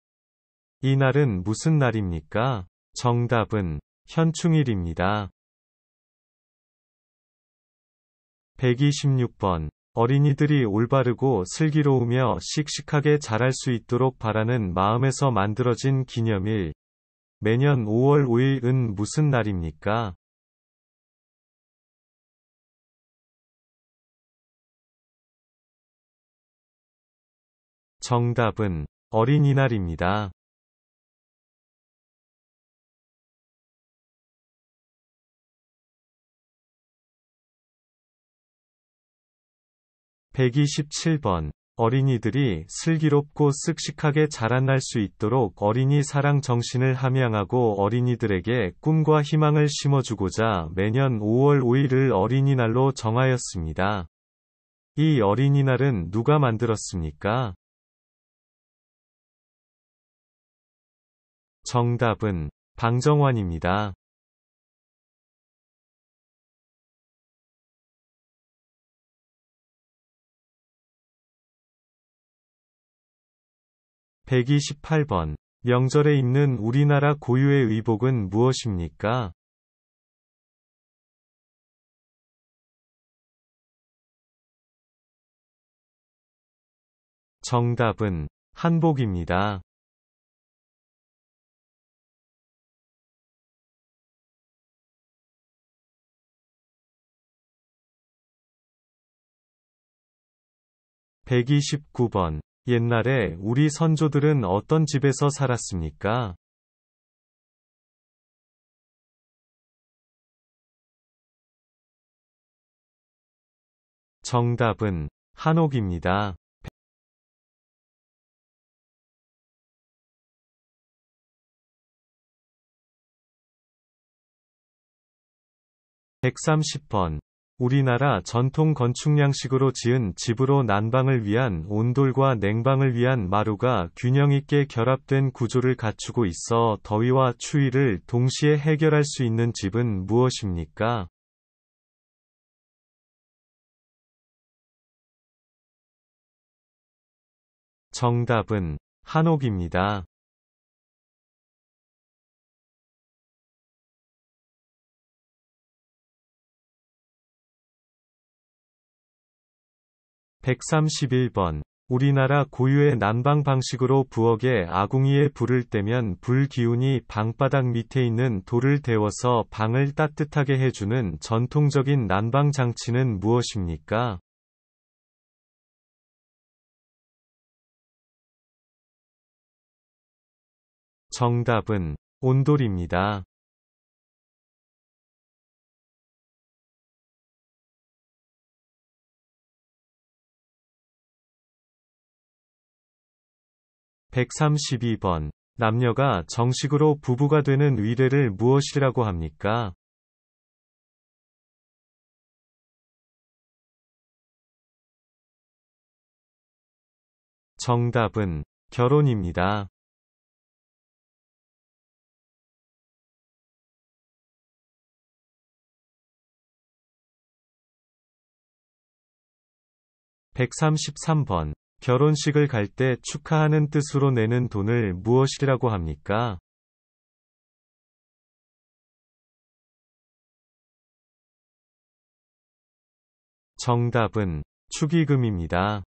이날은 무슨 날입니까? 정답은 현충일입니다. 126번. 어린이들이 올바르고 슬기로우며 씩씩하게 자랄 수 있도록 바라는 마음에서 만들어진 기념일. 매년 5월 5일은 무슨 날입니까? 정답은 어린이날입니다. 127번. 어린이들이 슬기롭고 씩씩하게 자라날 수 있도록 어린이 사랑 정신을 함양하고 어린이들에게 꿈과 희망을 심어주고자 매년 5월 5일을 어린이날로 정하였습니다. 이 어린이날은 누가 만들었습니까? 정답은 방정환입니다. (128번) 명절에 입는 우리나라 고유의 의복은 무엇입니까? 정답은 한복입니다. (129번) 옛날에 우리 선조들은 어떤 집에서 살았습니까? 정답은 한옥입니다. 130번. 우리나라 전통 건축 양식으로 지은 집으로 난방을 위한 온돌과 냉방을 위한 마루가 균형 있게 결합된 구조를 갖추고 있어 더위와 추위를 동시에 해결할 수 있는 집은 무엇입니까? 정답은 한옥입니다. 131번. 우리나라 고유의 난방 방식으로 부엌에 아궁이에 불을 떼면 불 기운이 방바닥 밑에 있는 돌을 데워서 방을 따뜻하게 해주는 전통적인 난방 장치는 무엇입니까? 정답은 온돌입니다. 132번. 남녀가 정식으로 부부가 되는 의례를 무엇이라고 합니까? 정답은 결혼입니다. 133번. 결혼식을 갈 때 축하하는 뜻으로 내는 돈을 무엇이라고 합니까? 정답은 축의금입니다.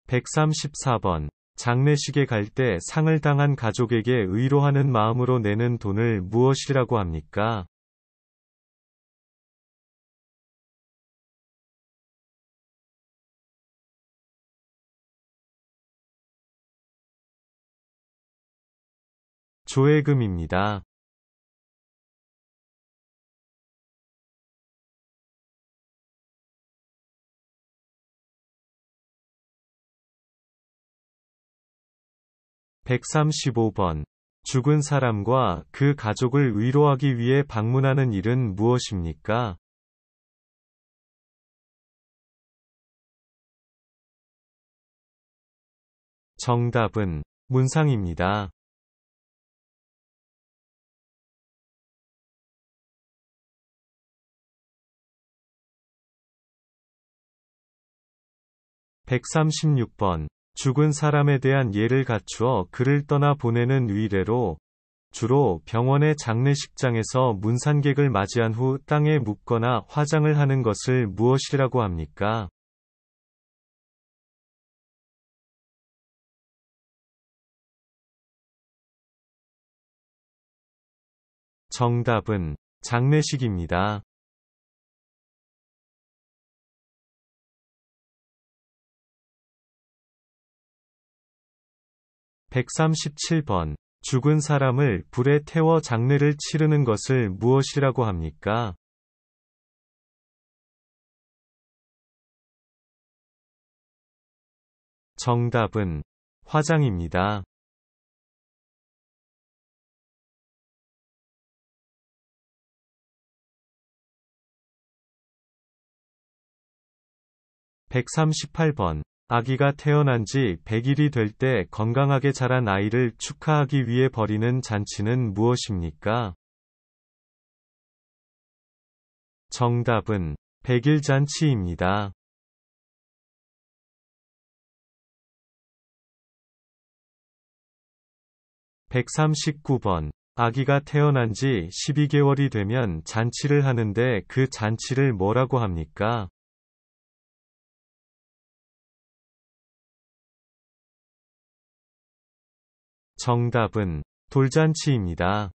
134번. 장례식에 갈 때 상을 당한 가족에게 의로하는 마음으로 내는 돈을 무엇이라고 합니까? 조회금입니다. 135번. 죽은 사람과 그 가족을 위로하기 위해 방문하는 일은 무엇입니까? 정답은 문상입니다. 136번. 죽은 사람에 대한 예를 갖추어 그를 떠나 보내는 의례로, 주로 병원의 장례식장에서 문산객을 맞이한 후 땅에 묻거나 화장을 하는 것을 무엇이라고 합니까? 정답은 장례식입니다. 137번. 죽은 사람을 불에 태워 장례를 치르는 것을 무엇이라고 합니까? 정답은 화장입니다. 138번. 아기가 태어난 지 100일이 될 때 건강하게 자란 아이를 축하하기 위해 벌이는 잔치는 무엇입니까? 정답은 100일 잔치입니다. 139번. 아기가 태어난 지 12개월이 되면 잔치를 하는데 그 잔치를 뭐라고 합니까? 정답은 돌잔치입니다.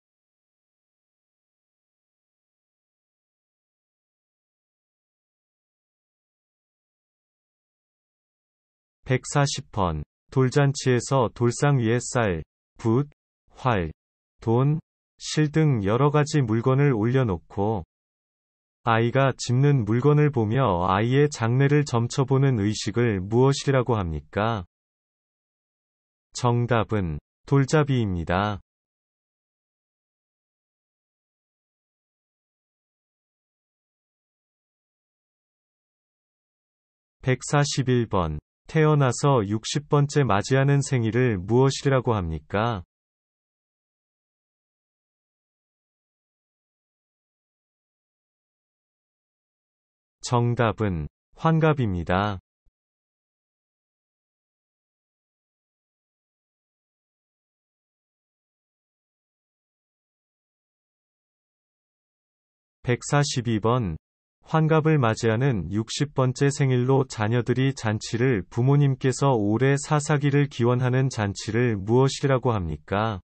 140번. 돌잔치에서 돌상 위에 쌀, 붓, 활, 돈, 실 등 여러 가지 물건을 올려놓고 아이가 집는 물건을 보며 아이의 장래를 점쳐보는 의식을 무엇이라고 합니까? 정답은 돌잡이입니다. 141번. 태어나서 60번째 맞이하는 생일을 무엇이라고 합니까? 정답은 환갑입니다. 142번. 환갑을 맞이하는 60번째 생일로 자녀들이 잔치를 부모님께서 오래 사사기를 기원하는 잔치를 무엇이라고 합니까?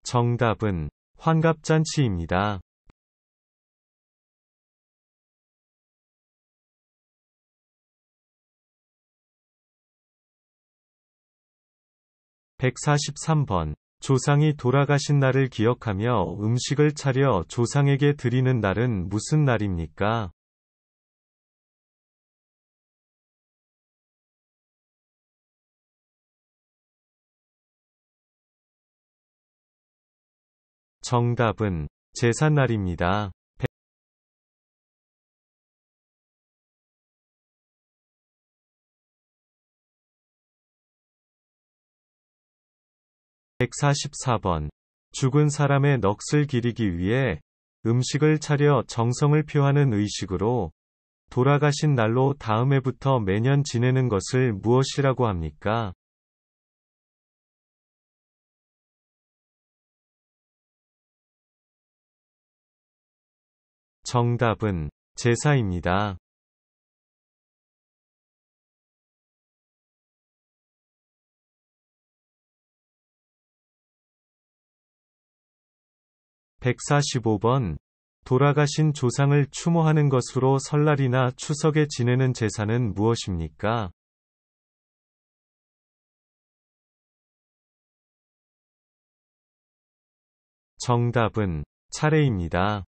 정답은 환갑잔치입니다. 143번. 조상이 돌아가신 날을 기억하며 음식을 차려 조상에게 드리는 날은 무슨 날입니까? 정답은 제삿날입니다. 144번. 죽은 사람의 넋을 기리기 위해 음식을 차려 정성을 표하는 의식으로 돌아가신 날로 다음 해부터 매년 지내는 것을 무엇이라고 합니까? 정답은 제사입니다. 145번. 돌아가신 조상을 추모하는 것으로 설날이나 추석에 지내는 제사는 무엇입니까? 정답은 차례입니다.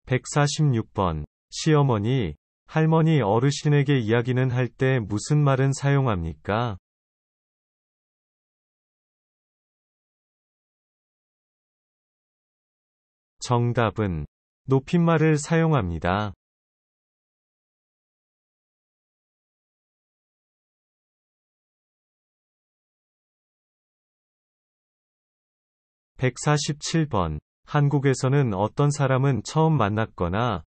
146번. 시어머니, 할머니 어르신에게 이야기는 할 때 무슨 말은 사용합니까? 정답은 높임말을 사용합니다. 147번. 한국에서는 어떤 사람은 처음 만났거나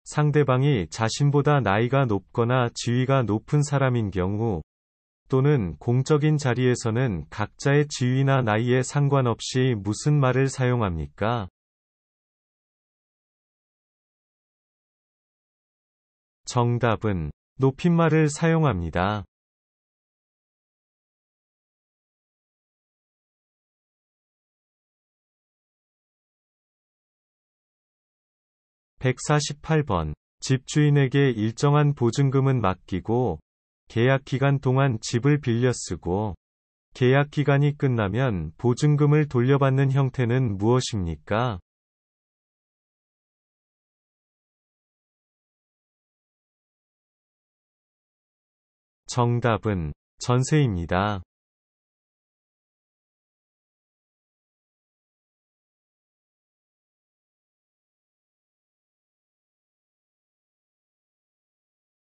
상대방이 자신보다 나이가 높거나 지위가 높은 사람인 경우 또는 공적인 자리에서는 각자의 지위나 나이에 상관없이 무슨 말을 사용합니까? 정답은 높임말을 사용합니다. 148번. 집주인에게 일정한 보증금은 맡기고 계약 기간 동안 집을 빌려 쓰고 계약 기간이 끝나면 보증금을 돌려받는 형태는 무엇입니까? 정답은 전세입니다.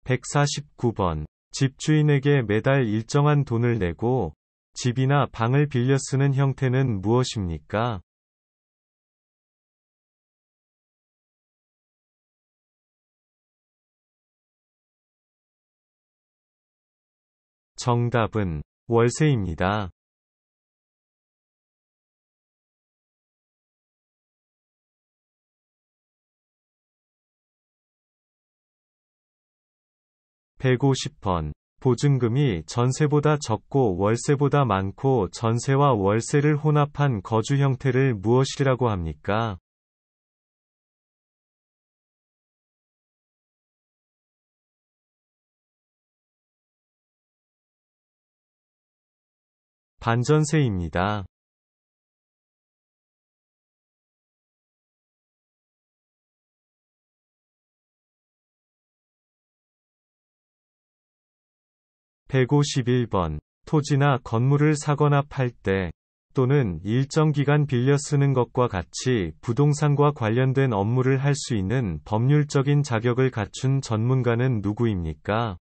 149번. 집주인에게 매달 일정한 돈을 내고 집이나 방을 빌려 쓰는 형태는 무엇입니까? 정답은 월세입니다. 150번. 보증금이 전세보다 적고 월세보다 많고 전세와 월세를 혼합한 거주 형태를 무엇이라고 합니까? 반전세입니다. 151번. 토지나 건물을 사거나 팔 때, 또는 일정 기간 빌려 쓰는 것과 같이 부동산과 관련된 업무를 할 수 있는 법률적인 자격을 갖춘 전문가는 누구입니까?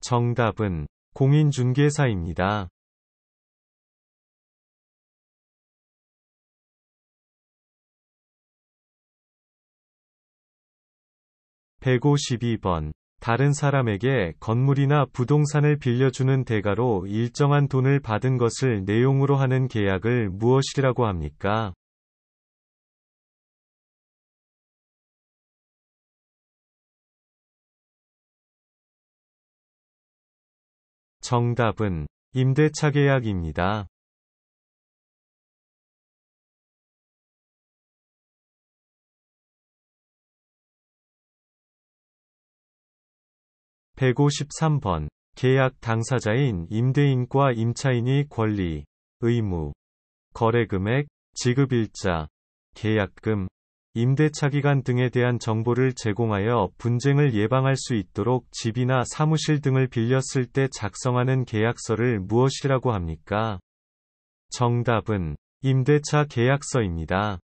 정답은 공인중개사입니다. 152번. 다른 사람에게 건물이나 부동산을 빌려주는 대가로 일정한 돈을 받은 것을 내용으로 하는 계약을 무엇이라고 합니까? 정답은 임대차 계약입니다. 153번. 계약 당사자인 임대인과 임차인이 권리, 의무, 거래금액, 지급일자, 계약금, 임대차 기간 등에 대한 정보를 제공하여 분쟁을 예방할 수 있도록 집이나 사무실 등을 빌렸을 때 작성하는 계약서를 무엇이라고 합니까? 정답은 임대차 계약서입니다.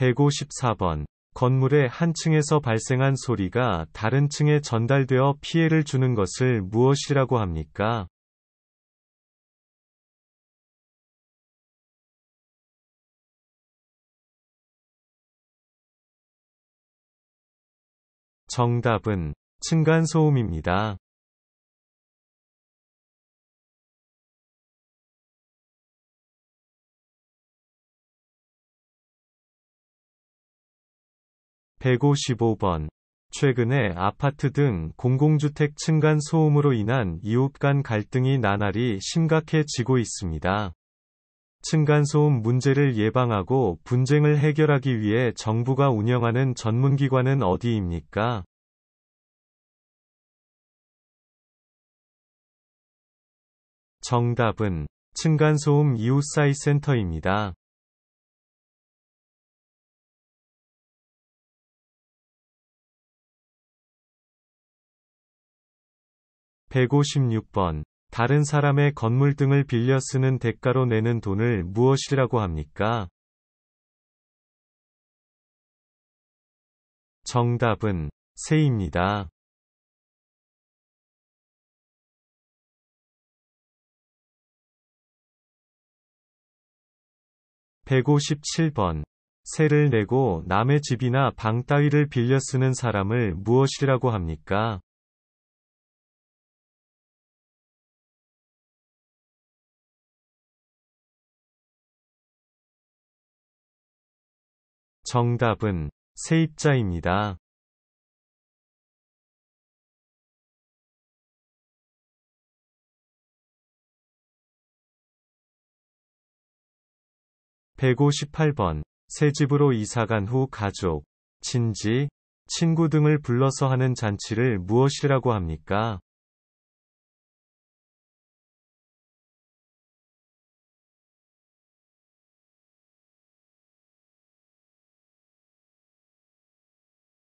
154번. 건물의 한 층에서 발생한 소리가 다른 층에 전달되어 피해를 주는 것을 무엇이라고 합니까? 정답은 층간소음입니다. 155번. 최근에 아파트 등 공공주택 층간 소음으로 인한 이웃 간 갈등이 나날이 심각해지고 있습니다. 층간소음 문제를 예방하고 분쟁을 해결하기 위해 정부가 운영하는 전문기관은 어디입니까? 정답은 층간소음 이웃사이 센터입니다. 156번. 다른 사람의 건물 등을 빌려 쓰는 대가로 내는 돈을 무엇이라고 합니까? 정답은 세입니다. 157번. 세를 내고 남의 집이나 방 따위를 빌려 쓰는 사람을 무엇이라고 합니까? 정답은 세입자입니다. 158번. 새 집으로 이사간 후 가족, 친지, 친구 등을 불러서 하는 잔치를 무엇이라고 합니까?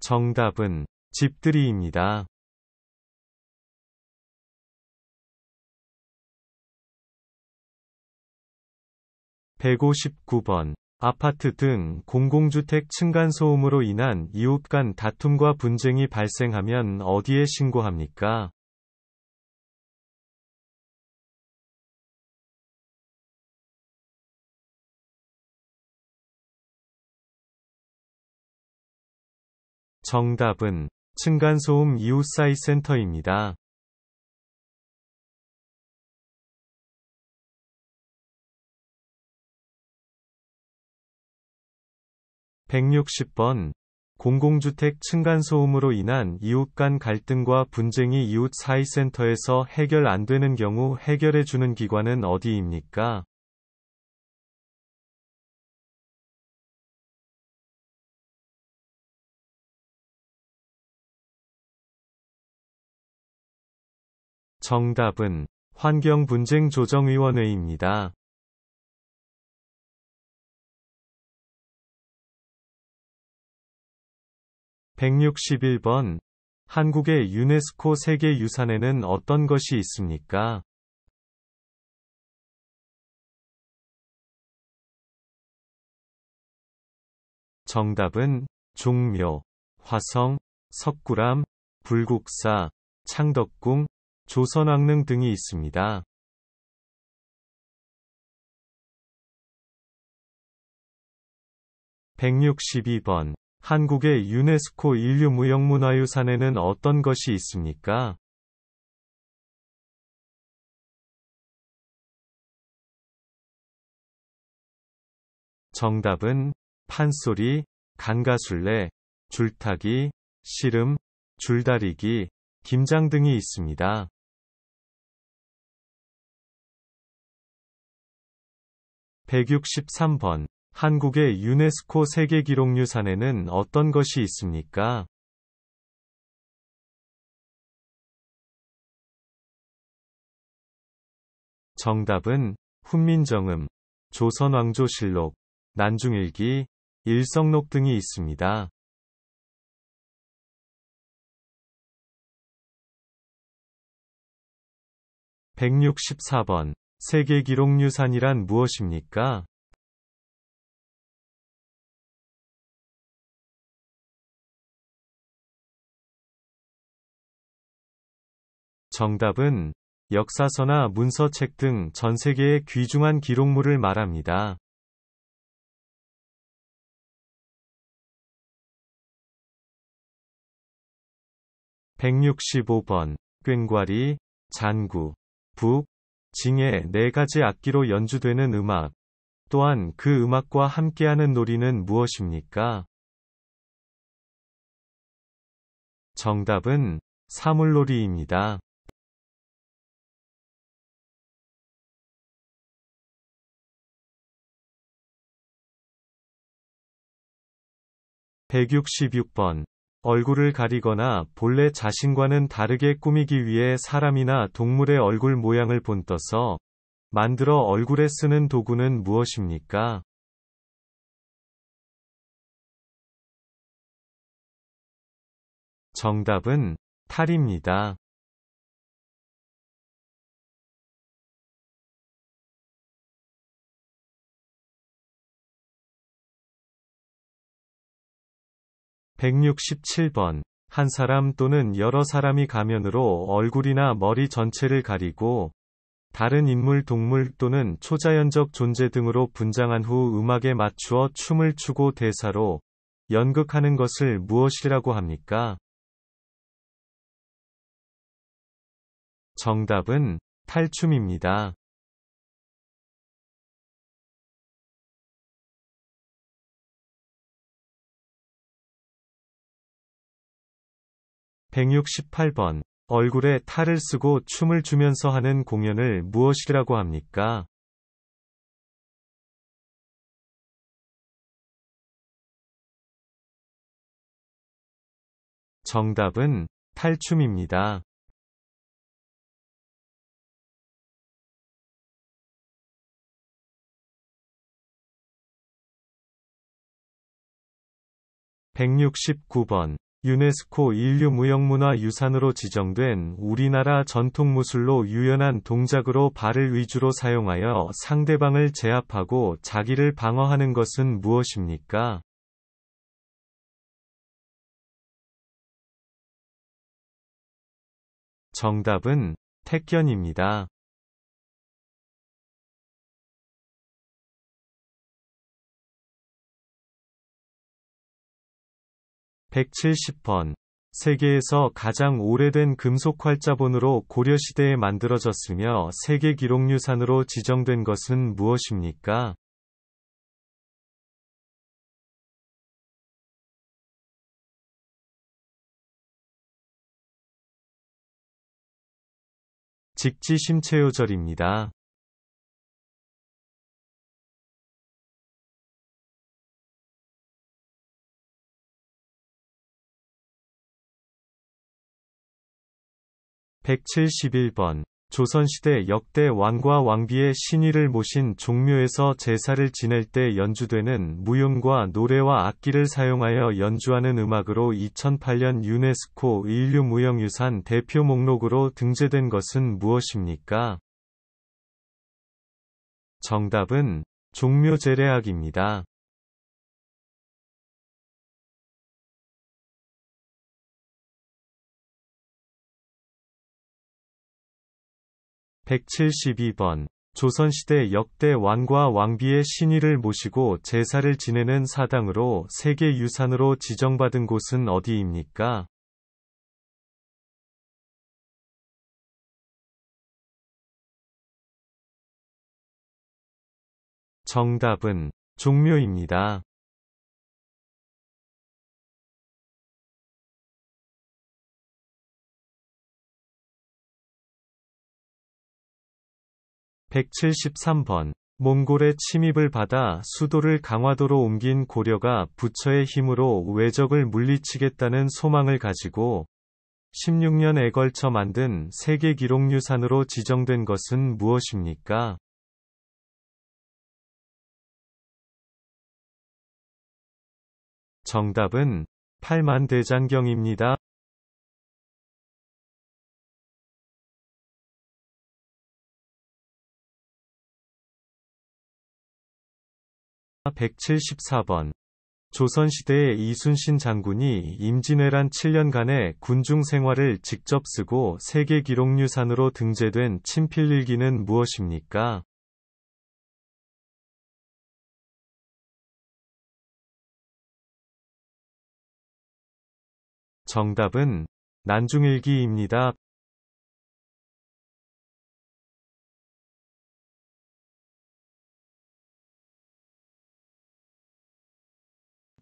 정답은 집들이입니다. 159번. 아파트 등 공공주택 층간소음으로 인한 이웃 간 다툼과 분쟁이 발생하면 어디에 신고합니까? 정답은 층간소음 이웃사이센터입니다. 160번. 공공주택 층간소음으로 인한 이웃 간 갈등과 분쟁이 이웃사이센터에서 해결 안 되는 경우 해결해 주는 기관은 어디입니까? 정답은 환경분쟁조정위원회입니다. 161번. 한국의 유네스코 세계유산에는 어떤 것이 있습니까? 정답은 종묘, 화성, 석굴암, 불국사, 창덕궁, 조선왕릉 등이 있습니다. 162번. 한국의 유네스코 인류무형문화유산에는 어떤 것이 있습니까? 정답은 판소리, 강가술래, 줄타기, 씨름, 줄다리기, 김장 등이 있습니다. 163번. 한국의 유네스코 세계기록유산에는 어떤 것이 있습니까? 정답은 훈민정음, 조선왕조실록, 난중일기, 일성록 등이 있습니다. 164번. 세계기록유산이란 무엇입니까? 정답은 역사서나 문서책 등 전 세계의 귀중한 기록물을 말합니다. 165번. 꽹과리, 잔구, 북, 징의 네 가지 악기로 연주되는 음악. 또한 그 음악과 함께하는 놀이는 무엇입니까? 정답은 사물놀이입니다. 166번. 얼굴을 가리거나 본래 자신과는 다르게 꾸미기 위해 사람이나 동물의 얼굴 모양을 본떠서 만들어 얼굴에 쓰는 도구는 무엇입니까? 정답은 탈입니다. (167번) 한 사람 또는 여러 사람이 가면으로 얼굴이나 머리 전체를 가리고 다른 인물, 동물 또는 초자연적 존재 등으로 분장한 후 음악에 맞추어 춤을 추고 대사로 연극하는 것을 무엇이라고 합니까? 정답은 탈춤입니다. 168번. 얼굴에 탈을 쓰고 춤을 추면서 하는 공연을 무엇이라고 합니까? 정답은 탈춤입니다. 169번. 유네스코 인류무형문화유산으로 지정된 우리나라 전통무술로 유연한 동작으로 발을 위주로 사용하여 상대방을 제압하고 자기를 방어하는 것은 무엇입니까? 정답은 택견입니다. 170번. 세계에서 가장 오래된 금속 활자본으로 고려시대에 만들어졌으며 세계 기록유산으로 지정된 것은 무엇입니까? 직지심체요절입니다. 171번. 조선시대 역대 왕과 왕비의 신위를 모신 종묘에서 제사를 지낼 때 연주되는 무용과 노래와 악기를 사용하여 연주하는 음악으로 2008년 유네스코 인류무형유산 대표 목록으로 등재된 것은 무엇입니까? 정답은 종묘제례악입니다. 172번. 조선시대 역대 왕과 왕비의 신위를 모시고 제사를 지내는 사당으로 세계유산으로 지정받은 곳은 어디입니까? 정답은 종묘입니다. 173번. 몽골의 침입을 받아 수도를 강화도로 옮긴 고려가 부처의 힘으로 외적을 물리치겠다는 소망을 가지고 16년에 걸쳐 만든 세계기록유산으로 지정된 것은 무엇입니까? 정답은 팔만대장경입니다. 174번. 조선시대의 이순신 장군이 임진왜란 7년간의 군중 생활을 직접 쓰고 세계기록유산으로 등재된 친필일기는 무엇입니까? 정답은 난중일기입니다.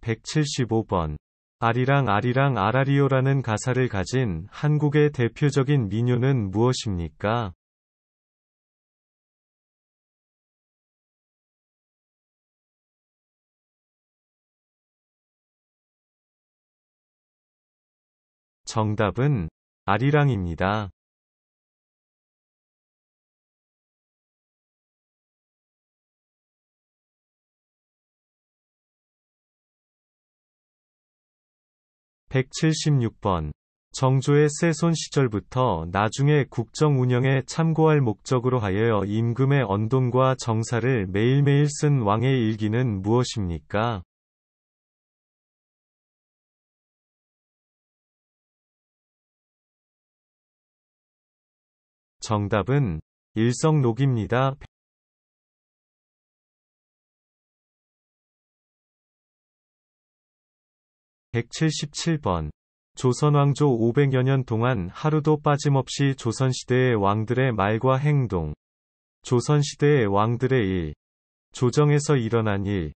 175번. 아리랑 아리랑 아라리오라는 가사를 가진 한국의 대표적인 민요는 무엇입니까? 정답은 아리랑입니다. 176번. 정조의 세손 시절부터 나중에 국정 운영에 참고할 목적으로 하여 임금의 언돈과 정사를 매일매일 쓴 왕의 일기는 무엇입니까? 정답은 일성록입니다. 177번. 조선왕조 500여 년 동안 하루도 빠짐없이 조선시대의 왕들의 말과 행동, 조선시대의 왕들의 일, 조정에서 일어난 일,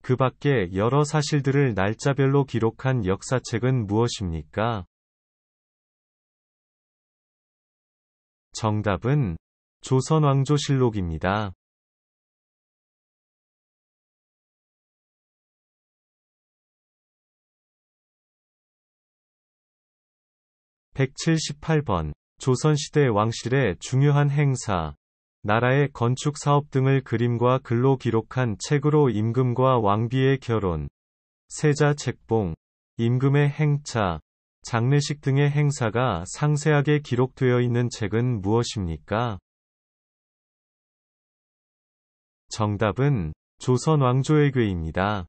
그 밖에 여러 사실들을 날짜별로 기록한 역사책은 무엇입니까? 정답은 조선왕조실록입니다. 178번. 조선시대 왕실의 중요한 행사. 나라의 건축 사업 등을 그림과 글로 기록한 책으로 임금과 왕비의 결혼, 세자 책봉, 임금의 행차, 장례식 등의 행사가 상세하게 기록되어 있는 책은 무엇입니까? 정답은 조선왕조의궤입니다.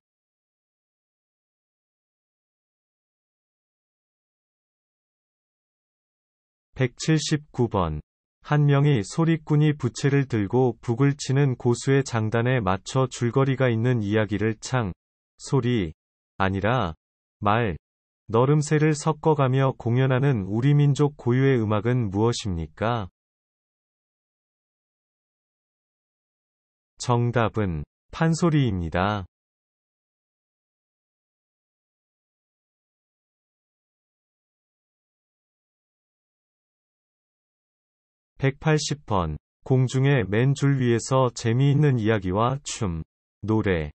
179번. 한 명이 소리꾼이 부채를 들고 북을 치는 고수의 장단에 맞춰 줄거리가 있는 이야기를 창, 소리, 아니라, 말, 너름새를 섞어가며 공연하는 우리 민족 고유의 음악은 무엇입니까? 정답은 판소리입니다. 180번. 공중의 맨 줄 위에서 재미있는 이야기와 춤, 노래,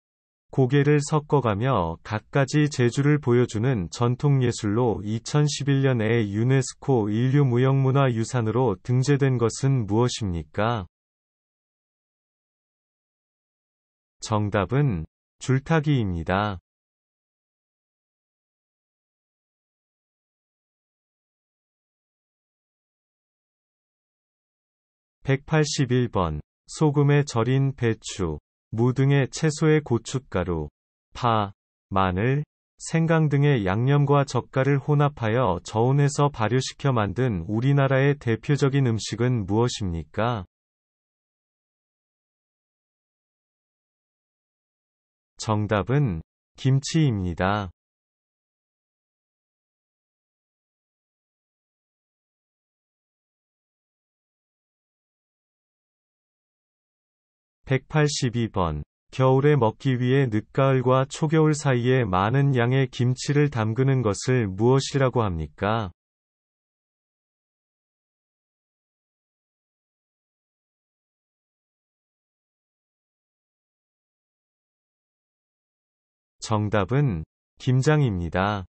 고개를 섞어가며 갖가지 재주를 보여주는 전통예술로 2011년에 유네스코 인류무형문화유산으로 등재된 것은 무엇입니까? 정답은 줄타기입니다. 181번. 소금에 절인 배추, 무 등의 채소의 고춧가루, 파, 마늘, 생강 등의 양념과 젓갈을 혼합하여 저온에서 발효시켜 만든 우리나라의 대표적인 음식은 무엇입니까? 정답은 김치입니다. 182번. 겨울에 먹기 위해 늦가을과 초겨울 사이에 많은 양의 김치를 담그는 것을 무엇이라고 합니까? 정답은 김장입니다.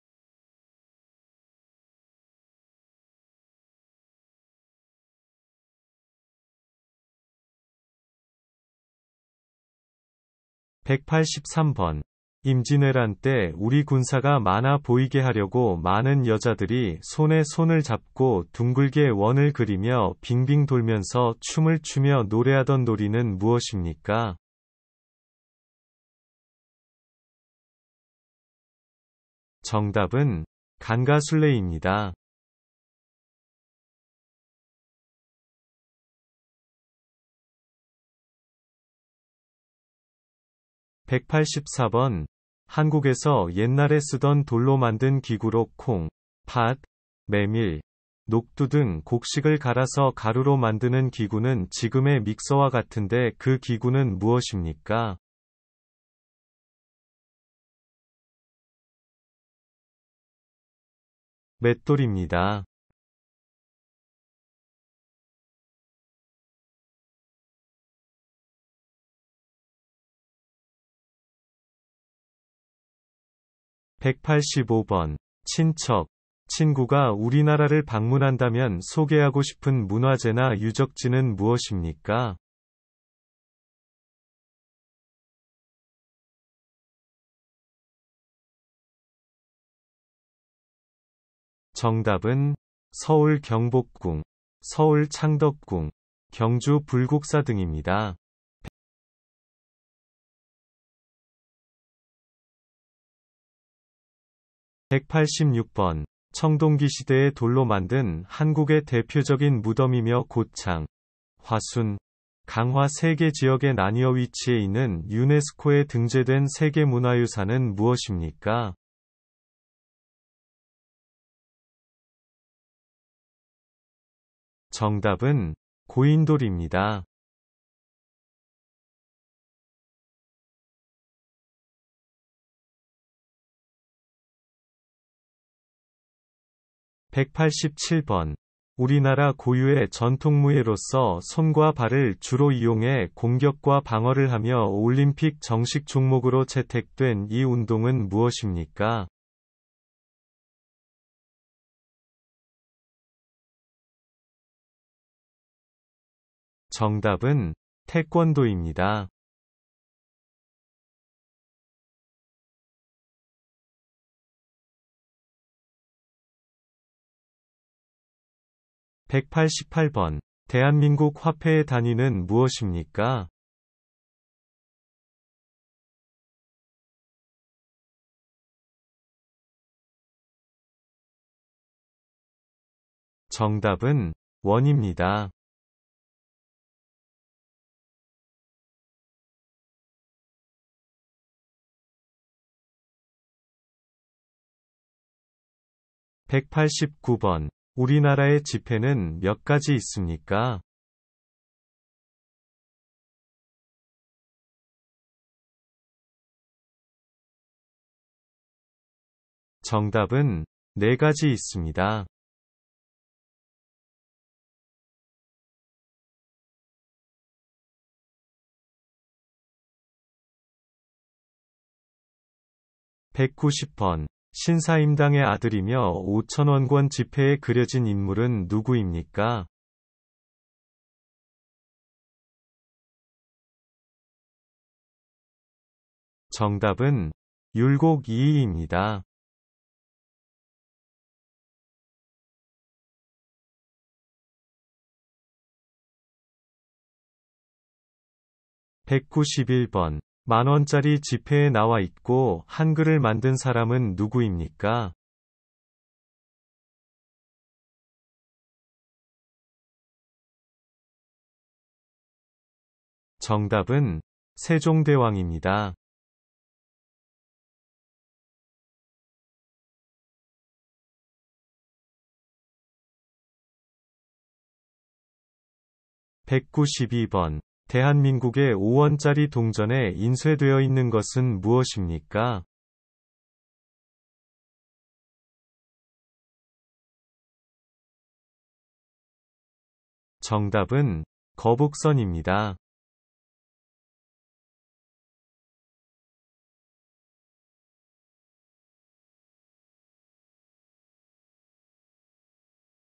183번. 임진왜란 때 우리 군사가 많아 보이게 하려고 많은 여자들이 손에 손을 잡고 둥글게 원을 그리며 빙빙 돌면서 춤을 추며 노래하던 놀이는 무엇입니까? 정답은 간가술래입니다. 184번. 한국에서 옛날에 쓰던 돌로 만든 기구로 콩, 팥, 메밀, 녹두 등 곡식을 갈아서 가루로 만드는 기구는 지금의 믹서와 같은데 그 기구는 무엇입니까? 맷돌입니다. 185번. 친척, 친구가 우리나라를 방문한다면 소개하고 싶은 문화재나 유적지는 무엇입니까? 정답은 서울 경복궁, 서울 창덕궁, 경주 불국사 등입니다. 186번. 청동기 시대의 돌로 만든 한국의 대표적인 무덤이며 고창, 화순, 강화 세 개 지역에 나뉘어 위치해 있는 유네스코에 등재된 세계문화유산은 무엇입니까? 정답은 고인돌입니다. 187번. 우리나라 고유의 전통무예로서 손과 발을 주로 이용해 공격과 방어를 하며 올림픽 정식 종목으로 채택된 이 운동은 무엇입니까? 정답은 태권도입니다. 188번. 대한민국 화폐의 단위는 무엇입니까? 정답은 원입니다. 189번. 우리나라의 지폐는 몇 가지 있습니까? 정답은 4가지 있습니다. 190번. 신사임당의 아들이며 5,000원권 지폐에 그려진 인물은 누구입니까? 정답은 율곡 이이입니다. 191번. 만원짜리 지폐에 나와 있고 한글을 만든 사람은 누구입니까? 정답은 세종대왕입니다. 192번. 대한민국의 5원짜리 동전에 인쇄되어 있는 것은 무엇입니까? 정답은 거북선입니다.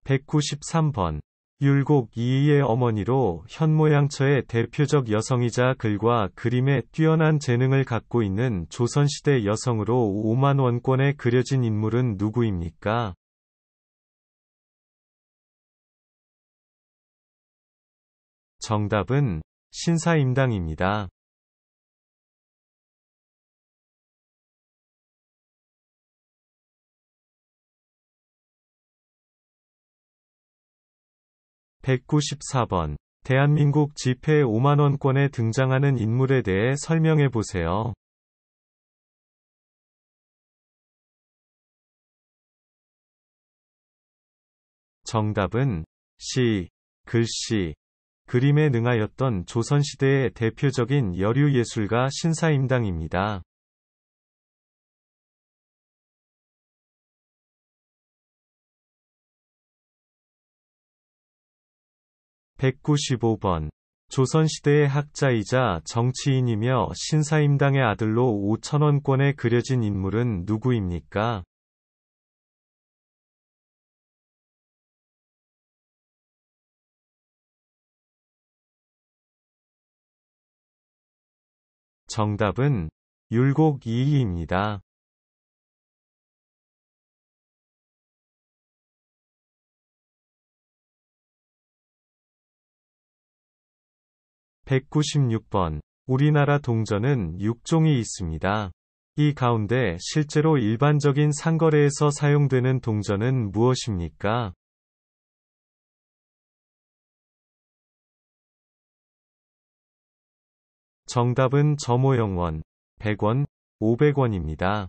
193번. 율곡 이이의 어머니로 현모양처의 대표적 여성이자 글과 그림에 뛰어난 재능을 갖고 있는 조선시대 여성으로 5만 원권에 그려진 인물은 누구입니까? 정답은 신사임당입니다. 194번. 대한민국 지폐 5만원권에 등장하는 인물에 대해 설명해 보세요. 정답은 시, 글씨, 그림에 능하였던 조선시대의 대표적인 여류 예술가 신사임당입니다. 195번. 조선시대의 학자이자 정치인이며 신사임당의 아들로 5,000원권에 그려진 인물은 누구입니까? 정답은 율곡 이이입니다. 196번. 우리나라 동전은 6종이 있습니다. 이 가운데 실제로 일반적인 상거래에서 사용되는 동전은 무엇입니까? 정답은 점오영원, 100원, 500원입니다.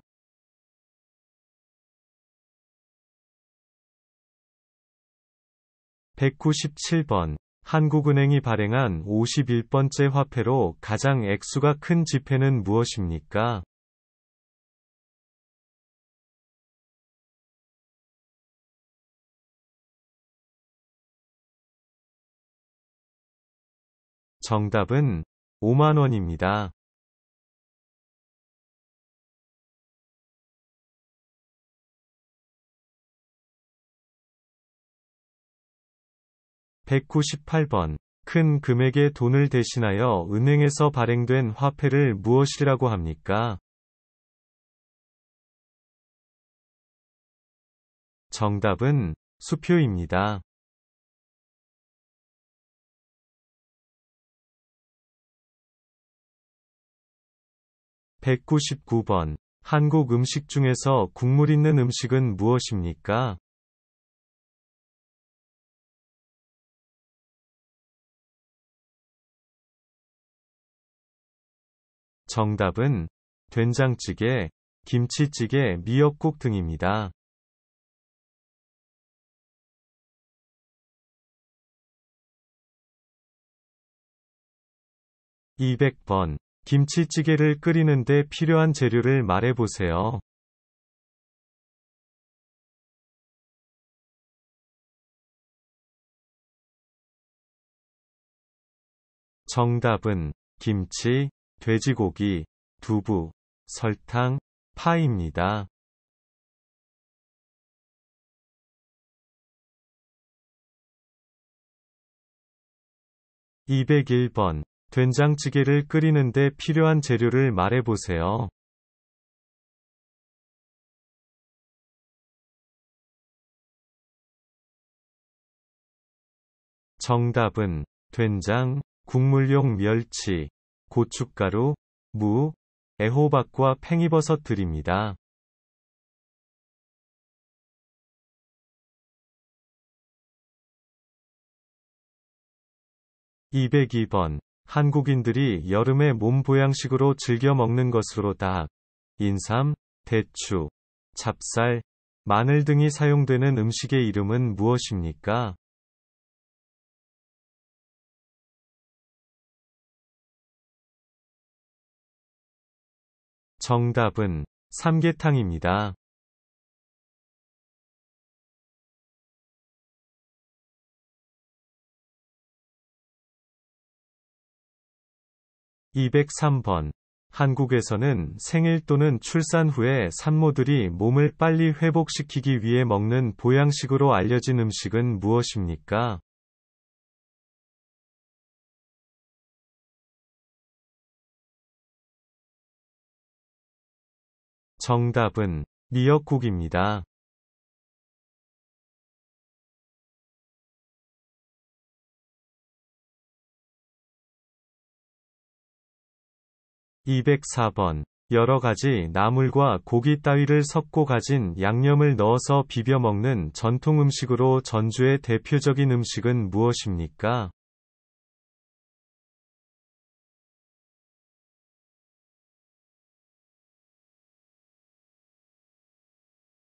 197번. 한국은행이 발행한 51번째 화폐로 가장 액수가 큰 지폐는 무엇입니까? 정답은 5만 원입니다. 198번. 큰 금액의 돈을 대신하여 은행에서 발행된 화폐를 무엇이라고 합니까? 정답은 수표입니다. 199번. 한국 음식 중에서 국물 있는 음식은 무엇입니까? 정답은 된장찌개, 김치찌개, 미역국 등입니다. 200번. 김치찌개를 끓이는데 필요한 재료를 말해보세요. 정답은 김치, 돼지고기, 두부, 설탕, 파입니다. 201번. 된장찌개를 끓이는데 필요한 재료를 말해보세요. 정답은 된장, 국물용 멸치, 고춧가루, 무, 애호박과 팽이버섯 들입니다. 202번. 한국인들이 여름에 몸 보양식으로 즐겨 먹는 것으로 닭, 인삼, 대추, 찹쌀, 마늘 등이 사용되는 음식의 이름은 무엇입니까? 정답은 삼계탕입니다. 203번. 한국에서는 생일 또는 출산 후에 산모들이 몸을 빨리 회복시키기 위해 먹는 보양식으로 알려진 음식은 무엇입니까? 정답은 미역국입니다. 204번. 여러 가지 나물과 고기 따위를 섞고 가진 양념을 넣어서 비벼 먹는 전통 음식으로 전주의 대표적인 음식은 무엇입니까?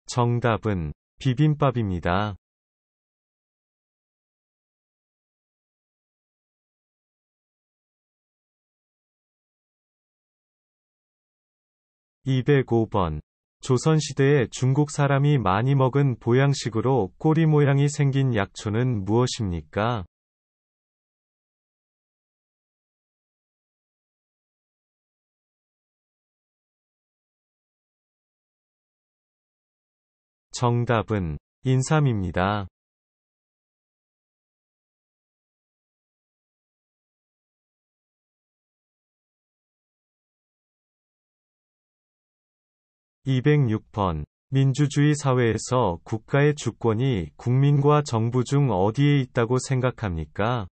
정답은 비빔밥입니다. 205번. 조선시대에 중국 사람이 많이 먹은 보양식으로 꼬리 모양이 생긴 약초는 무엇입니까? 정답은 인삼입니다. 206번. 민주주의 사회에서 국가의 주권이 국민과 정부 중 어디에 있다고 생각합니까?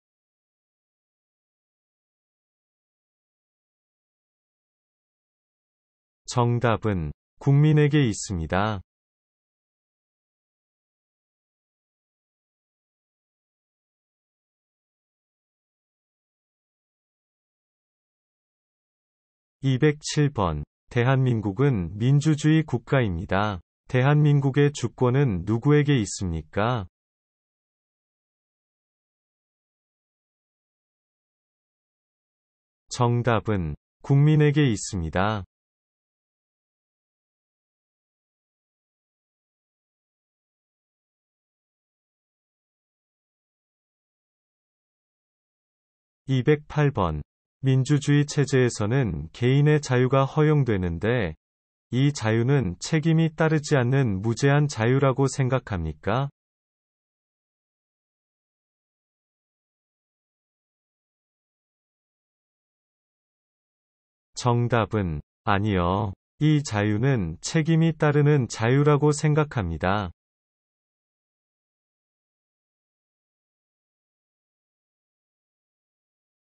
정답은 국민에게 있습니다. 207번. 대한민국은 민주주의 국가입니다. 대한민국의 주권은 누구에게 있습니까? 정답은 국민에게 있습니다. 208번. 민주주의 체제에서는 개인의 자유가 허용되는데, 이 자유는 책임이 따르지 않는 무제한 자유라고 생각합니까? 정답은 아니요. 이 자유는 책임이 따르는 자유라고 생각합니다.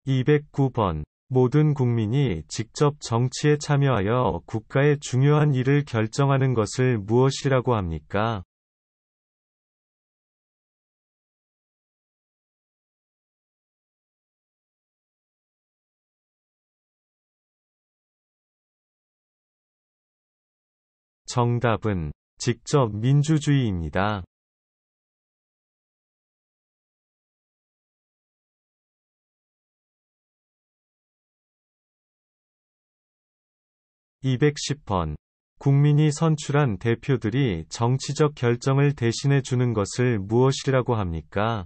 209번. 모든 국민이 직접 정치에 참여하여 국가의 중요한 일을 결정하는 것을 무엇이라고 합니까? 정답은 직접 민주주의입니다. 210번. 국민이 선출한 대표들이 정치적 결정을 대신해 주는 것을 무엇이라고 합니까?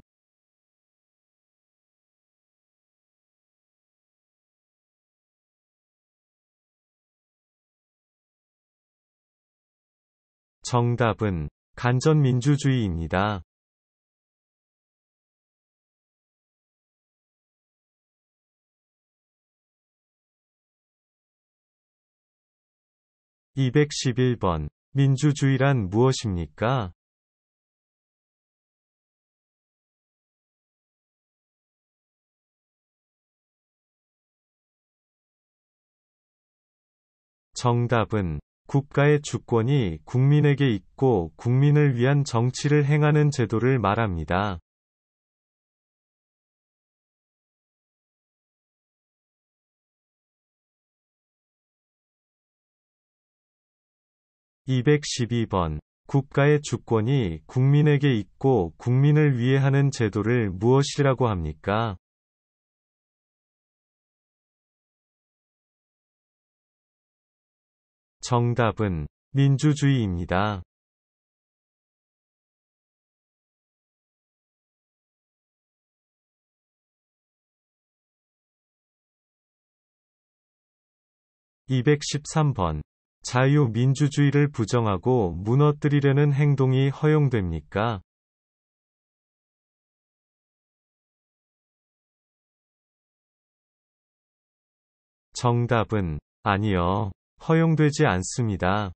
정답은 간전민주주의입니다. 211번. 민주주의란 무엇입니까? 정답은 국가의 주권이 국민에게 있고 국민을 위한 정치를 행하는 제도를 말합니다. 212번. 국가의 주권이 국민에게 있고 국민을 위해 하는 제도를 무엇이라고 합니까? 정답은 민주주의입니다. 213번. 자유민주주의를 부정하고 무너뜨리려는 행동이 허용됩니까? 정답은 아니요. 허용되지 않습니다.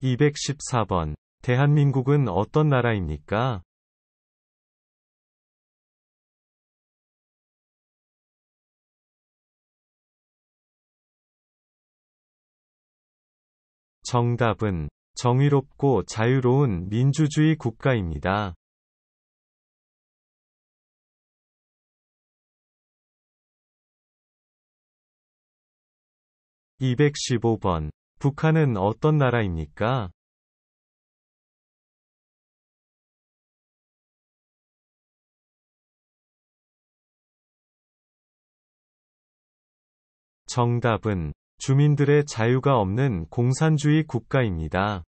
214번. 대한민국은 어떤 나라입니까? 정답은 정의롭고 자유로운 민주주의 국가입니다. 215번. 북한은 어떤 나라입니까? 정답은 주민들의 자유가 없는 공산주의 국가입니다.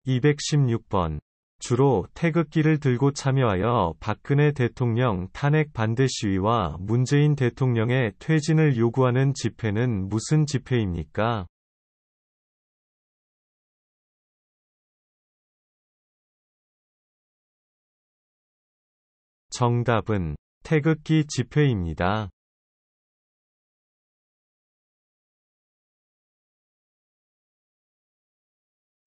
216번. 주로 태극기를 들고 참여하여 박근혜 대통령 탄핵 반대 시위와 문재인 대통령의 퇴진을 요구하는 집회는 무슨 집회입니까? 정답은 태극기 집회입니다.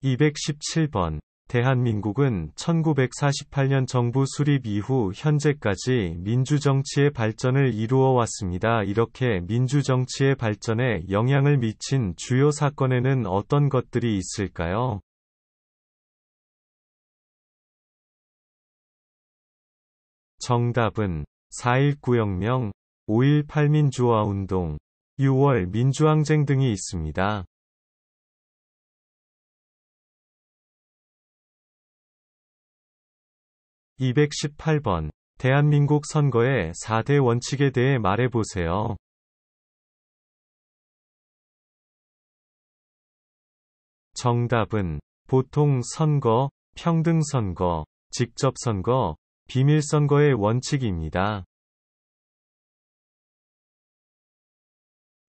217번. 대한민국은 1948년 정부 수립 이후 현재까지 민주정치의 발전을 이루어 왔습니다. 이렇게 민주정치의 발전에 영향을 미친 주요 사건에는 어떤 것들이 있을까요? 정답은 4.19 혁명, 5.18 민주화 운동, 6월 민주항쟁 등이 있습니다. 218번. 대한민국 선거의 4대 원칙에 대해 말해보세요. 정답은 보통 선거, 평등선거, 직접선거, 비밀선거의 원칙입니다.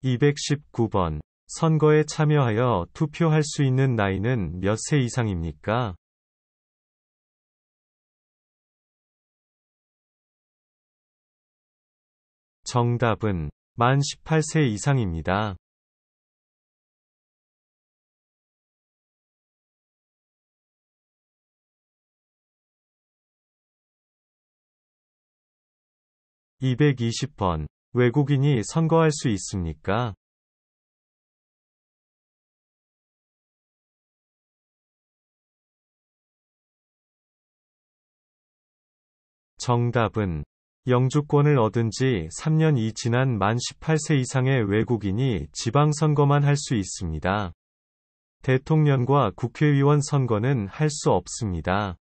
219번. 선거에 참여하여 투표할 수 있는 나이는 몇 세 이상입니까? 정답은 만 18세 이상입니다. (220번) 외국인이 선거할 수 있습니까? 정답은 영주권을 얻은 지 3년이 지난 만 18세 이상의 외국인이 지방선거만 할 수 있습니다. 대통령과 국회의원 선거는 할 수 없습니다.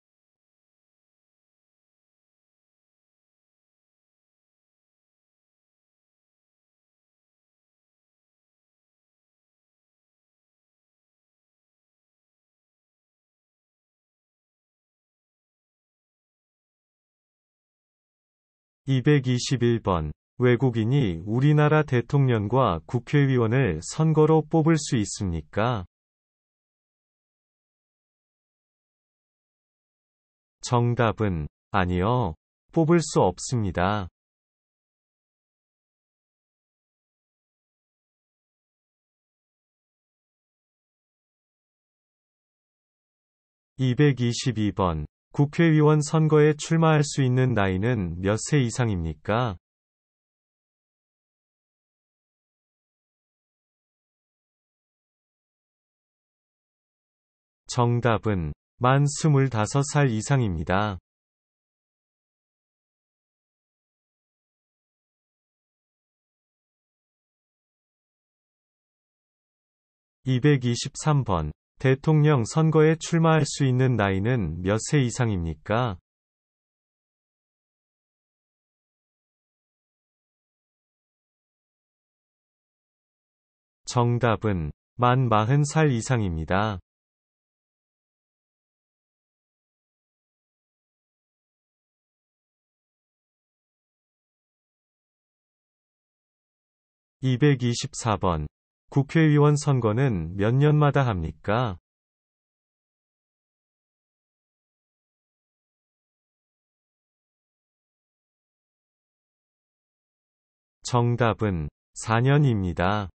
221번. 외국인이 우리나라 대통령과 국회의원을 선거로 뽑을 수 있습니까? 정답은 아니요. 뽑을 수 없습니다. 222번. 국회의원 선거에 출마할 수 있는 나이는 몇 세 이상입니까? 정답은 만 25살 이상입니다. 223번. 대통령 선거에 출마할 수 있는 나이는 몇 세 이상입니까? 정답은 만 40살 이상입니다. 224번. 국회의원 선거는 몇 년마다 합니까? 정답은 4년입니다.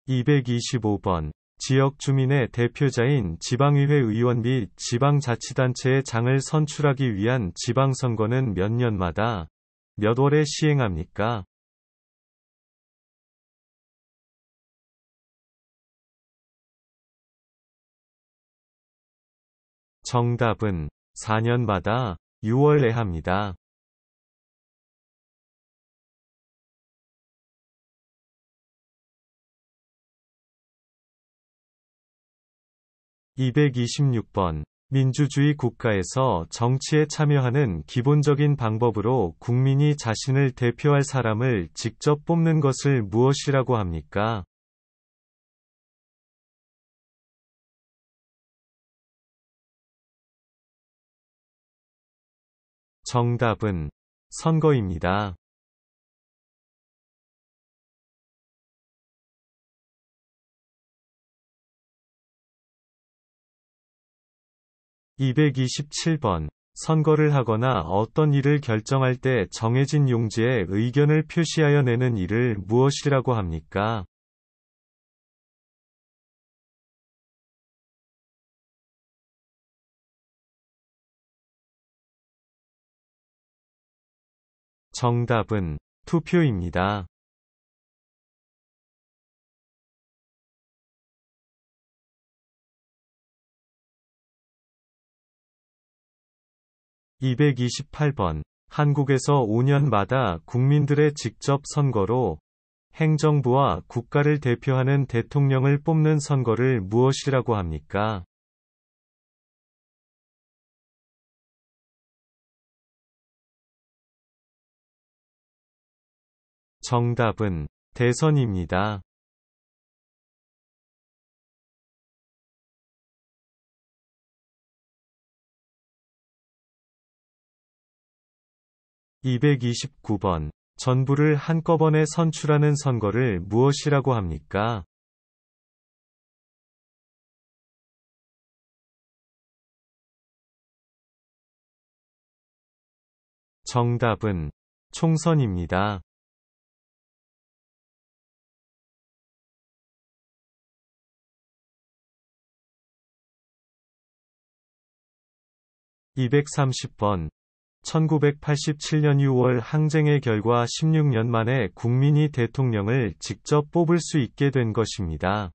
225번. 지역 주민의 대표자인 지방의회 의원 및 지방자치단체의 장을 선출하기 위한 지방선거는 몇 년마다, 몇 월에 시행합니까? 정답은 4년마다 6월에 합니다. 226번. 민주주의 국가에서 정치에 참여하는 기본적인 방법으로 국민이 자신을 대표할 사람을 직접 뽑는 것을 무엇이라고 합니까? 정답은 선거입니다. 227번. 선거를 하거나 어떤 일을 결정할 때 정해진 용지에 의견을 표시하여 내는 일을 무엇이라고 합니까? 정답은 투표입니다. 228번. 한국에서 5년마다 국민들의 직접 선거로 행정부와 국가를 대표하는 대통령을 뽑는 선거를 무엇이라고 합니까? 정답은 대선입니다. 229번. 전부를 한꺼번에 선출하는 선거를 무엇이라고 합니까? 정답은 총선입니다. 230번. 1987년 6월 항쟁의 결과 16년 만에 국민이 대통령을 직접 뽑을 수 있게 된 것입니다.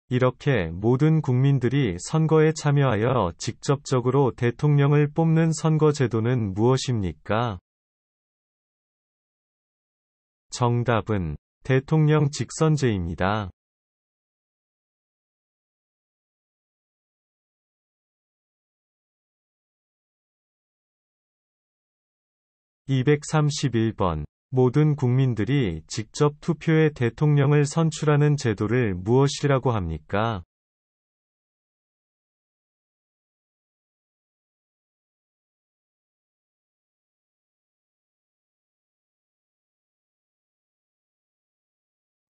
이렇게 모든 국민들이 선거에 참여하여 직접적으로 대통령을 뽑는 선거 제도는 무엇입니까? 정답은 대통령 직선제입니다. 231번. 모든 국민들이 직접 투표해 대통령을 선출하는 제도를 무엇이라고 합니까?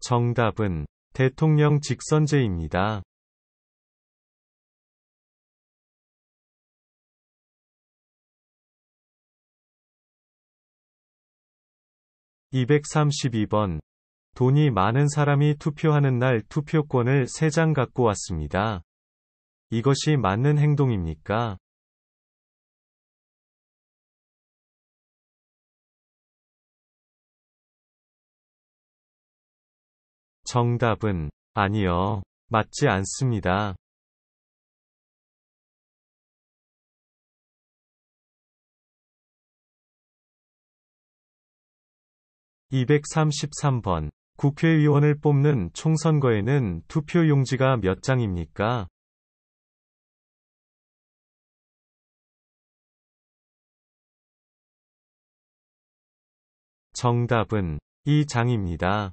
정답은 대통령 직선제입니다. 232번. 돈이 많은 사람이 투표하는 날 투표권을 3장 갖고 왔습니다. 이것이 맞는 행동입니까? 정답은 아니요. 맞지 않습니다. 233번. 국회의원을 뽑는 총선거에는 투표용지가 몇 장입니까? 정답은 2장입니다.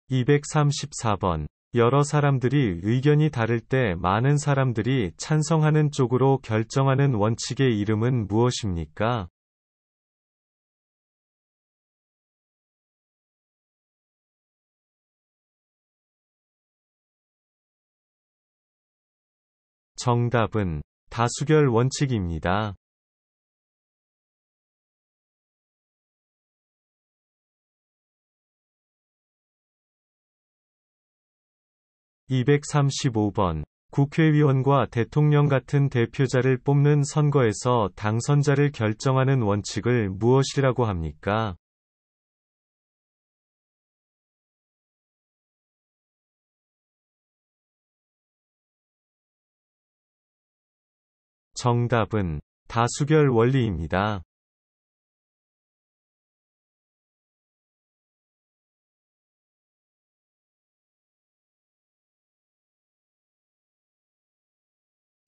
234번. 여러 사람들이 의견이 다를 때 많은 사람들이 찬성하는 쪽으로 결정하는 원칙의 이름은 무엇입니까? 정답은 다수결 원칙입니다. 235번. 국회의원과 대통령 같은 대표자를 뽑는 선거에서 당선자를 결정하는 원칙을 무엇이라고 합니까? 정답은 다수결 원리입니다.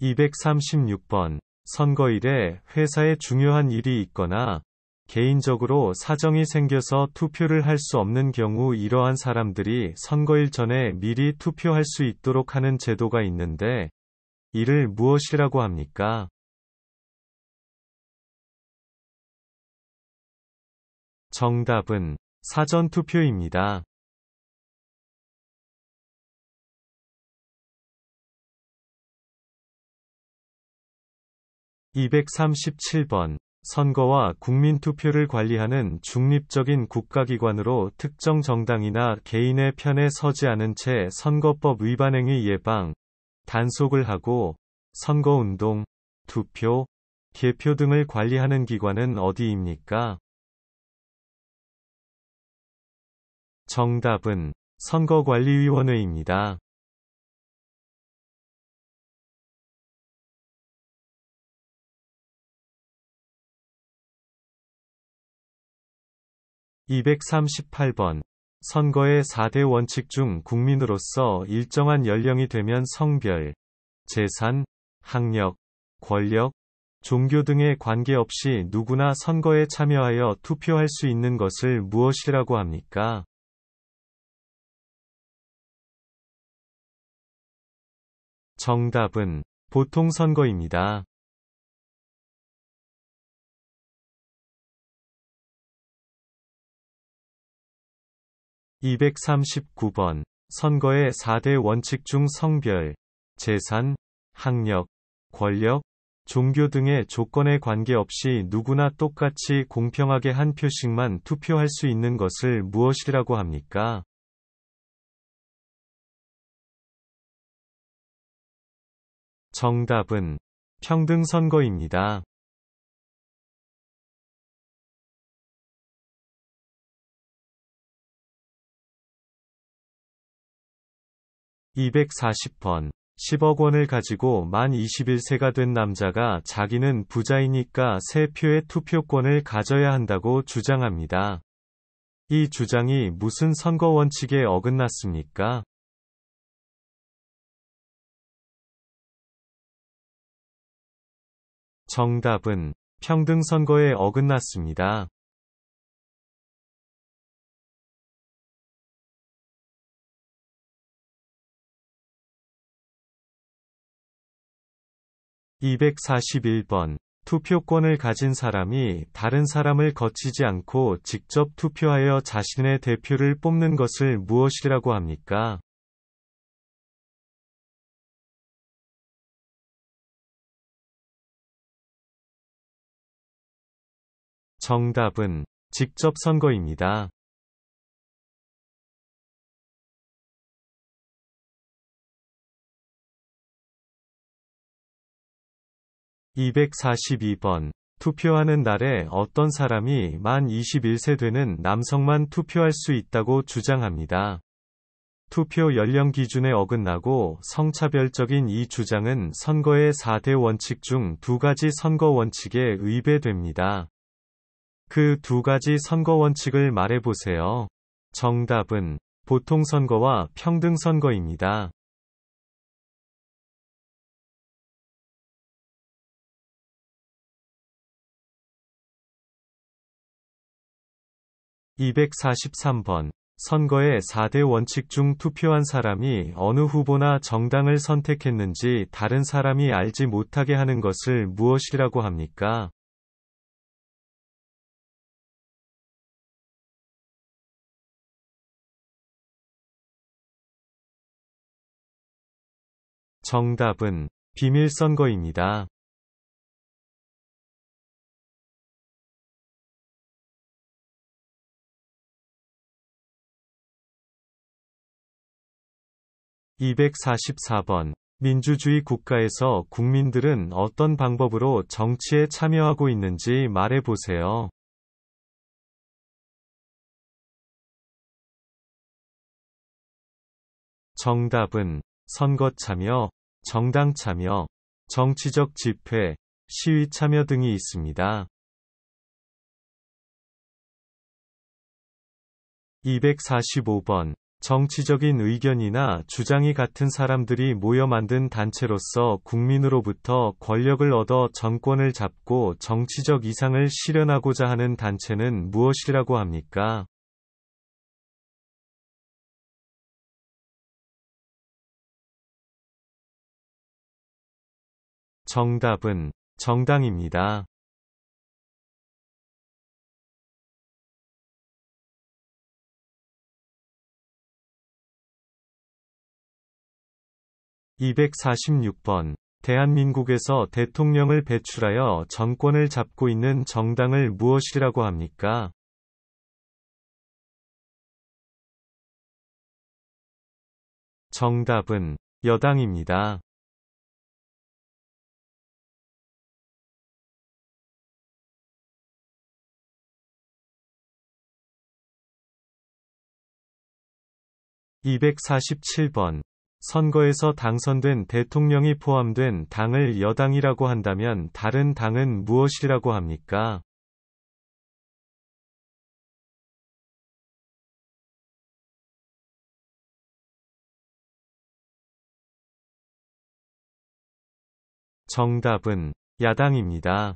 236번. 선거일에 회사에 중요한 일이 있거나 개인적으로 사정이 생겨서 투표를 할 수 없는 경우 이러한 사람들이 선거일 전에 미리 투표할 수 있도록 하는 제도가 있는데 이를 무엇이라고 합니까? 정답은 사전투표입니다. 237번. 선거와 국민투표를 관리하는 중립적인 국가기관으로 특정 정당이나 개인의 편에 서지 않은 채 선거법 위반행위 예방, 단속을 하고 선거운동, 투표, 개표 등을 관리하는 기관은 어디입니까? 정답은 선거관리위원회입니다. 238번. 선거의 4대 원칙 중 국민으로서 일정한 연령이 되면 성별, 재산, 학력, 권력, 종교 등에 관계없이 누구나 선거에 참여하여 투표할 수 있는 것을 무엇이라고 합니까? 정답은 보통선거입니다. 239번. 선거의 4대 원칙 중 성별, 재산, 학력, 권력, 종교 등의 조건에 관계없이 누구나 똑같이 공평하게 한 표씩만 투표할 수 있는 것을 무엇이라고 합니까? 정답은 평등선거입니다. 240번. 10억 원을 가지고 만 21세가 된 남자가 자기는 부자이니까 세 표의 투표권을 가져야 한다고 주장합니다. 이 주장이 무슨 선거 원칙에 어긋났습니까? 정답은 평등선거에 어긋났습니다. 241번. 투표권을 가진 사람이 다른 사람을 거치지 않고 직접 투표하여 자신의 대표를 뽑는 것을 무엇이라고 합니까? 정답은 직접 선거입니다. 242번. 투표하는 날에 어떤 사람이 만 21세 되는 남성만 투표할 수 있다고 주장합니다. 투표 연령 기준에 어긋나고 성차별적인 이 주장은 선거의 4대 원칙 중 두 가지 선거 원칙에 위배됩니다. 그 두 가지 선거 원칙을 말해보세요. 정답은 보통선거와 평등선거입니다. 243번. 선거의 4대 원칙 중 투표한 사람이 어느 후보나 정당을 선택했는지 다른 사람이 알지 못하게 하는 것을 무엇이라고 합니까? 정답은 비밀선거입니다. 244번. 민주주의 국가에서 국민들은 어떤 방법으로 정치에 참여하고 있는지 말해보세요. 정답은 선거 참여, 정당 참여, 정치적 집회, 시위 참여 등이 있습니다. 245번. 정치적인 의견이나 주장이 같은 사람들이 모여 만든 단체로서 국민으로부터 권력을 얻어 정권을 잡고 정치적 이상을 실현하고자 하는 단체는 무엇이라고 합니까? 정답은 정당입니다. 246번. 대한민국에서 대통령을 배출하여 정권을 잡고 있는 정당을 무엇이라고 합니까? 정답은 여당입니다. 247번. 선거에서 당선된 대통령이 포함된 당을 여당이라고 한다면 다른 당은 무엇이라고 합니까? 정답은 야당입니다.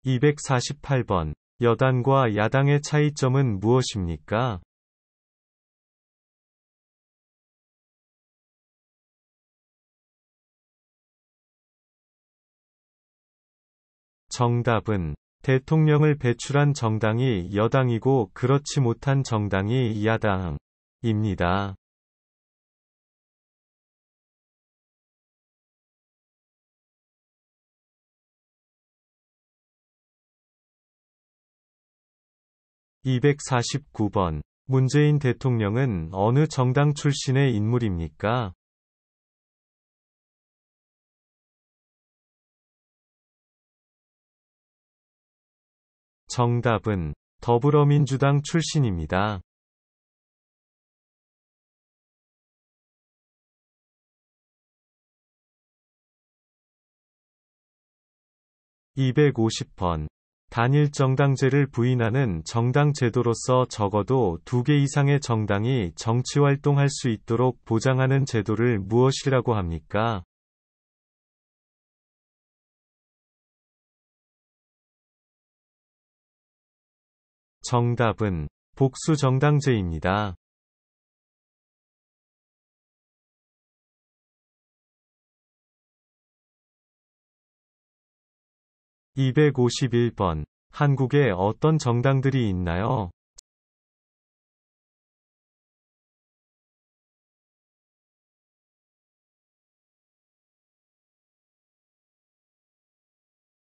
248번. 여당과 야당의 차이점은 무엇입니까? 정답은 대통령을 배출한 정당이 여당이고 그렇지 못한 정당이 야당입니다. 249번. 문재인 대통령은 어느 정당 출신의 인물입니까? 정답은 더불어민주당 출신입니다. 250번. 단일 정당제를 부인하는 정당 제도로서 적어도 2개 이상의 정당이 정치활동할 수 있도록 보장하는 제도를 무엇이라고 합니까? 정답은 복수정당제입니다. 251번. 한국에 어떤 정당들이 있나요?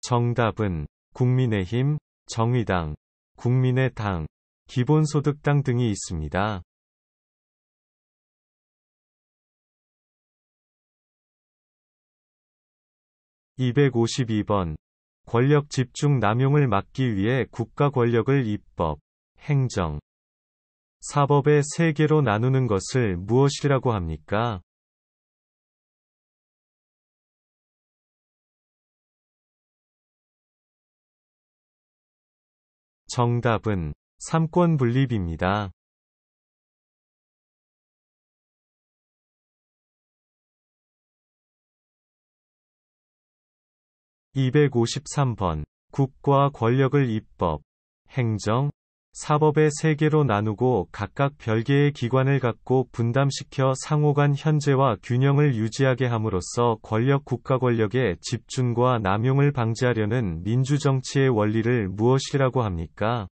정답은 국민의힘, 정의당, 국민의당, 기본소득당 등이 있습니다. 252번. 권력 집중 남용을 막기 위해 국가 권력을 입법, 행정, 사법의 세 개로 나누는 것을 무엇이라고 합니까? 정답은 삼권 분립입니다. 253번. 국과 권력을 입법, 행정, 사법의 세 개로 나누고 각각 별개의 기관을 갖고 분담시켜 상호간 현재와 균형을 유지하게 함으로써 권력 국가 권력의 집중과 남용을 방지하려는 민주정치의 원리를 무엇이라고 합니까?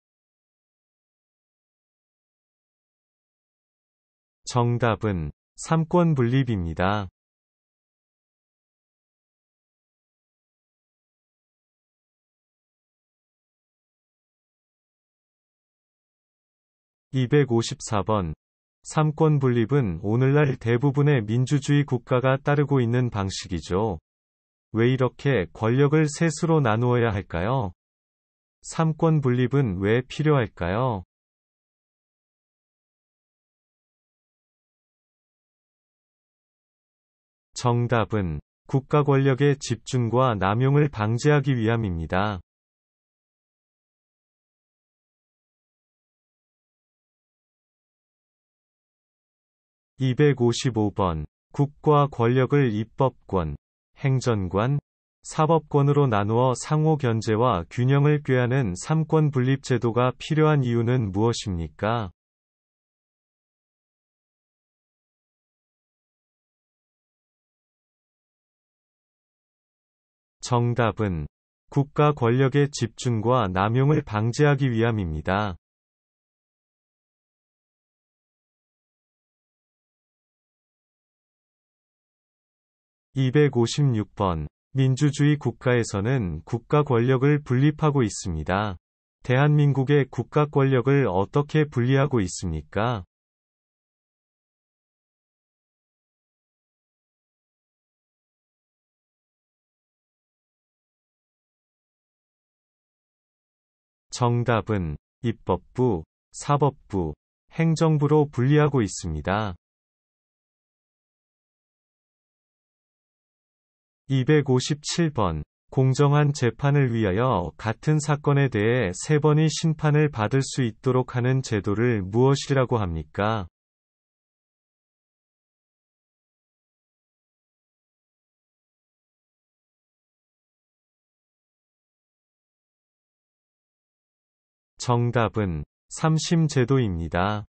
정답은 삼권 분립입니다. 254번. 삼권 분립은 오늘날 대부분의 민주주의 국가가 따르고 있는 방식이죠. 왜 이렇게 권력을 셋으로 나누어야 할까요? 삼권 분립은 왜 필요할까요? 정답은 국가 권력의 집중과 남용을 방지하기 위함입니다. 255번. 국과 권력을 입법권, 행정관, 사법권으로 나누어 상호 견제와 균형을 꾀하는 삼권 분립 제도가 필요한 이유는 무엇입니까? 정답은 국가 권력의 집중과 남용을 방지하기 위함입니다. 256번. 민주주의 국가에서는 국가 권력을 분립하고 있습니다. 대한민국의 국가 권력을 어떻게 분리하고 있습니까? 정답은 입법부, 사법부, 행정부로 분리하고 있습니다. 257번. 공정한 재판을 위하여 같은 사건에 대해 3번의 심판을 받을 수 있도록 하는 제도를 무엇이라고 합니까? 정답은 3심 제도입니다.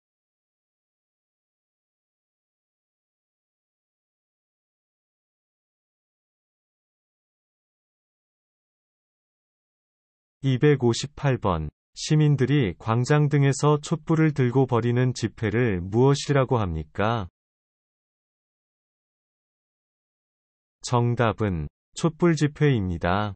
258번. 시민들이 광장 등에서 촛불을 들고 벌이는 집회를 무엇이라고 합니까? 정답은 촛불 집회입니다.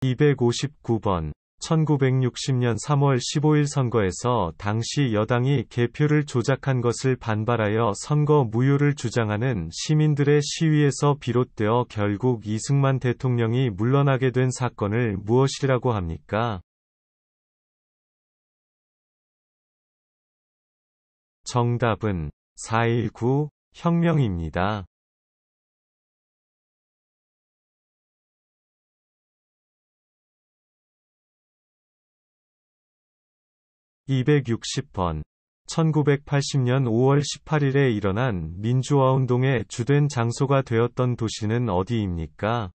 259번. 1960년 3월 15일 선거에서 당시 여당이 개표를 조작한 것을 반발하여 선거 무효를 주장하는 시민들의 시위에서 비롯되어 결국 이승만 대통령이 물러나게 된 사건을 무엇이라고 합니까? 정답은 4.19 혁명입니다. 260번. 1980년 5월 18일에 일어난 민주화운동의 주된 장소가 되었던 도시는 어디입니까?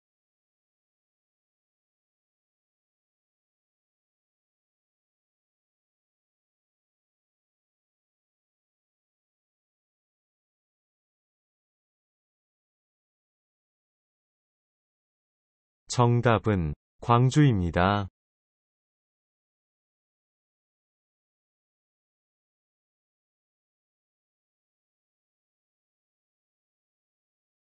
정답은 광주입니다.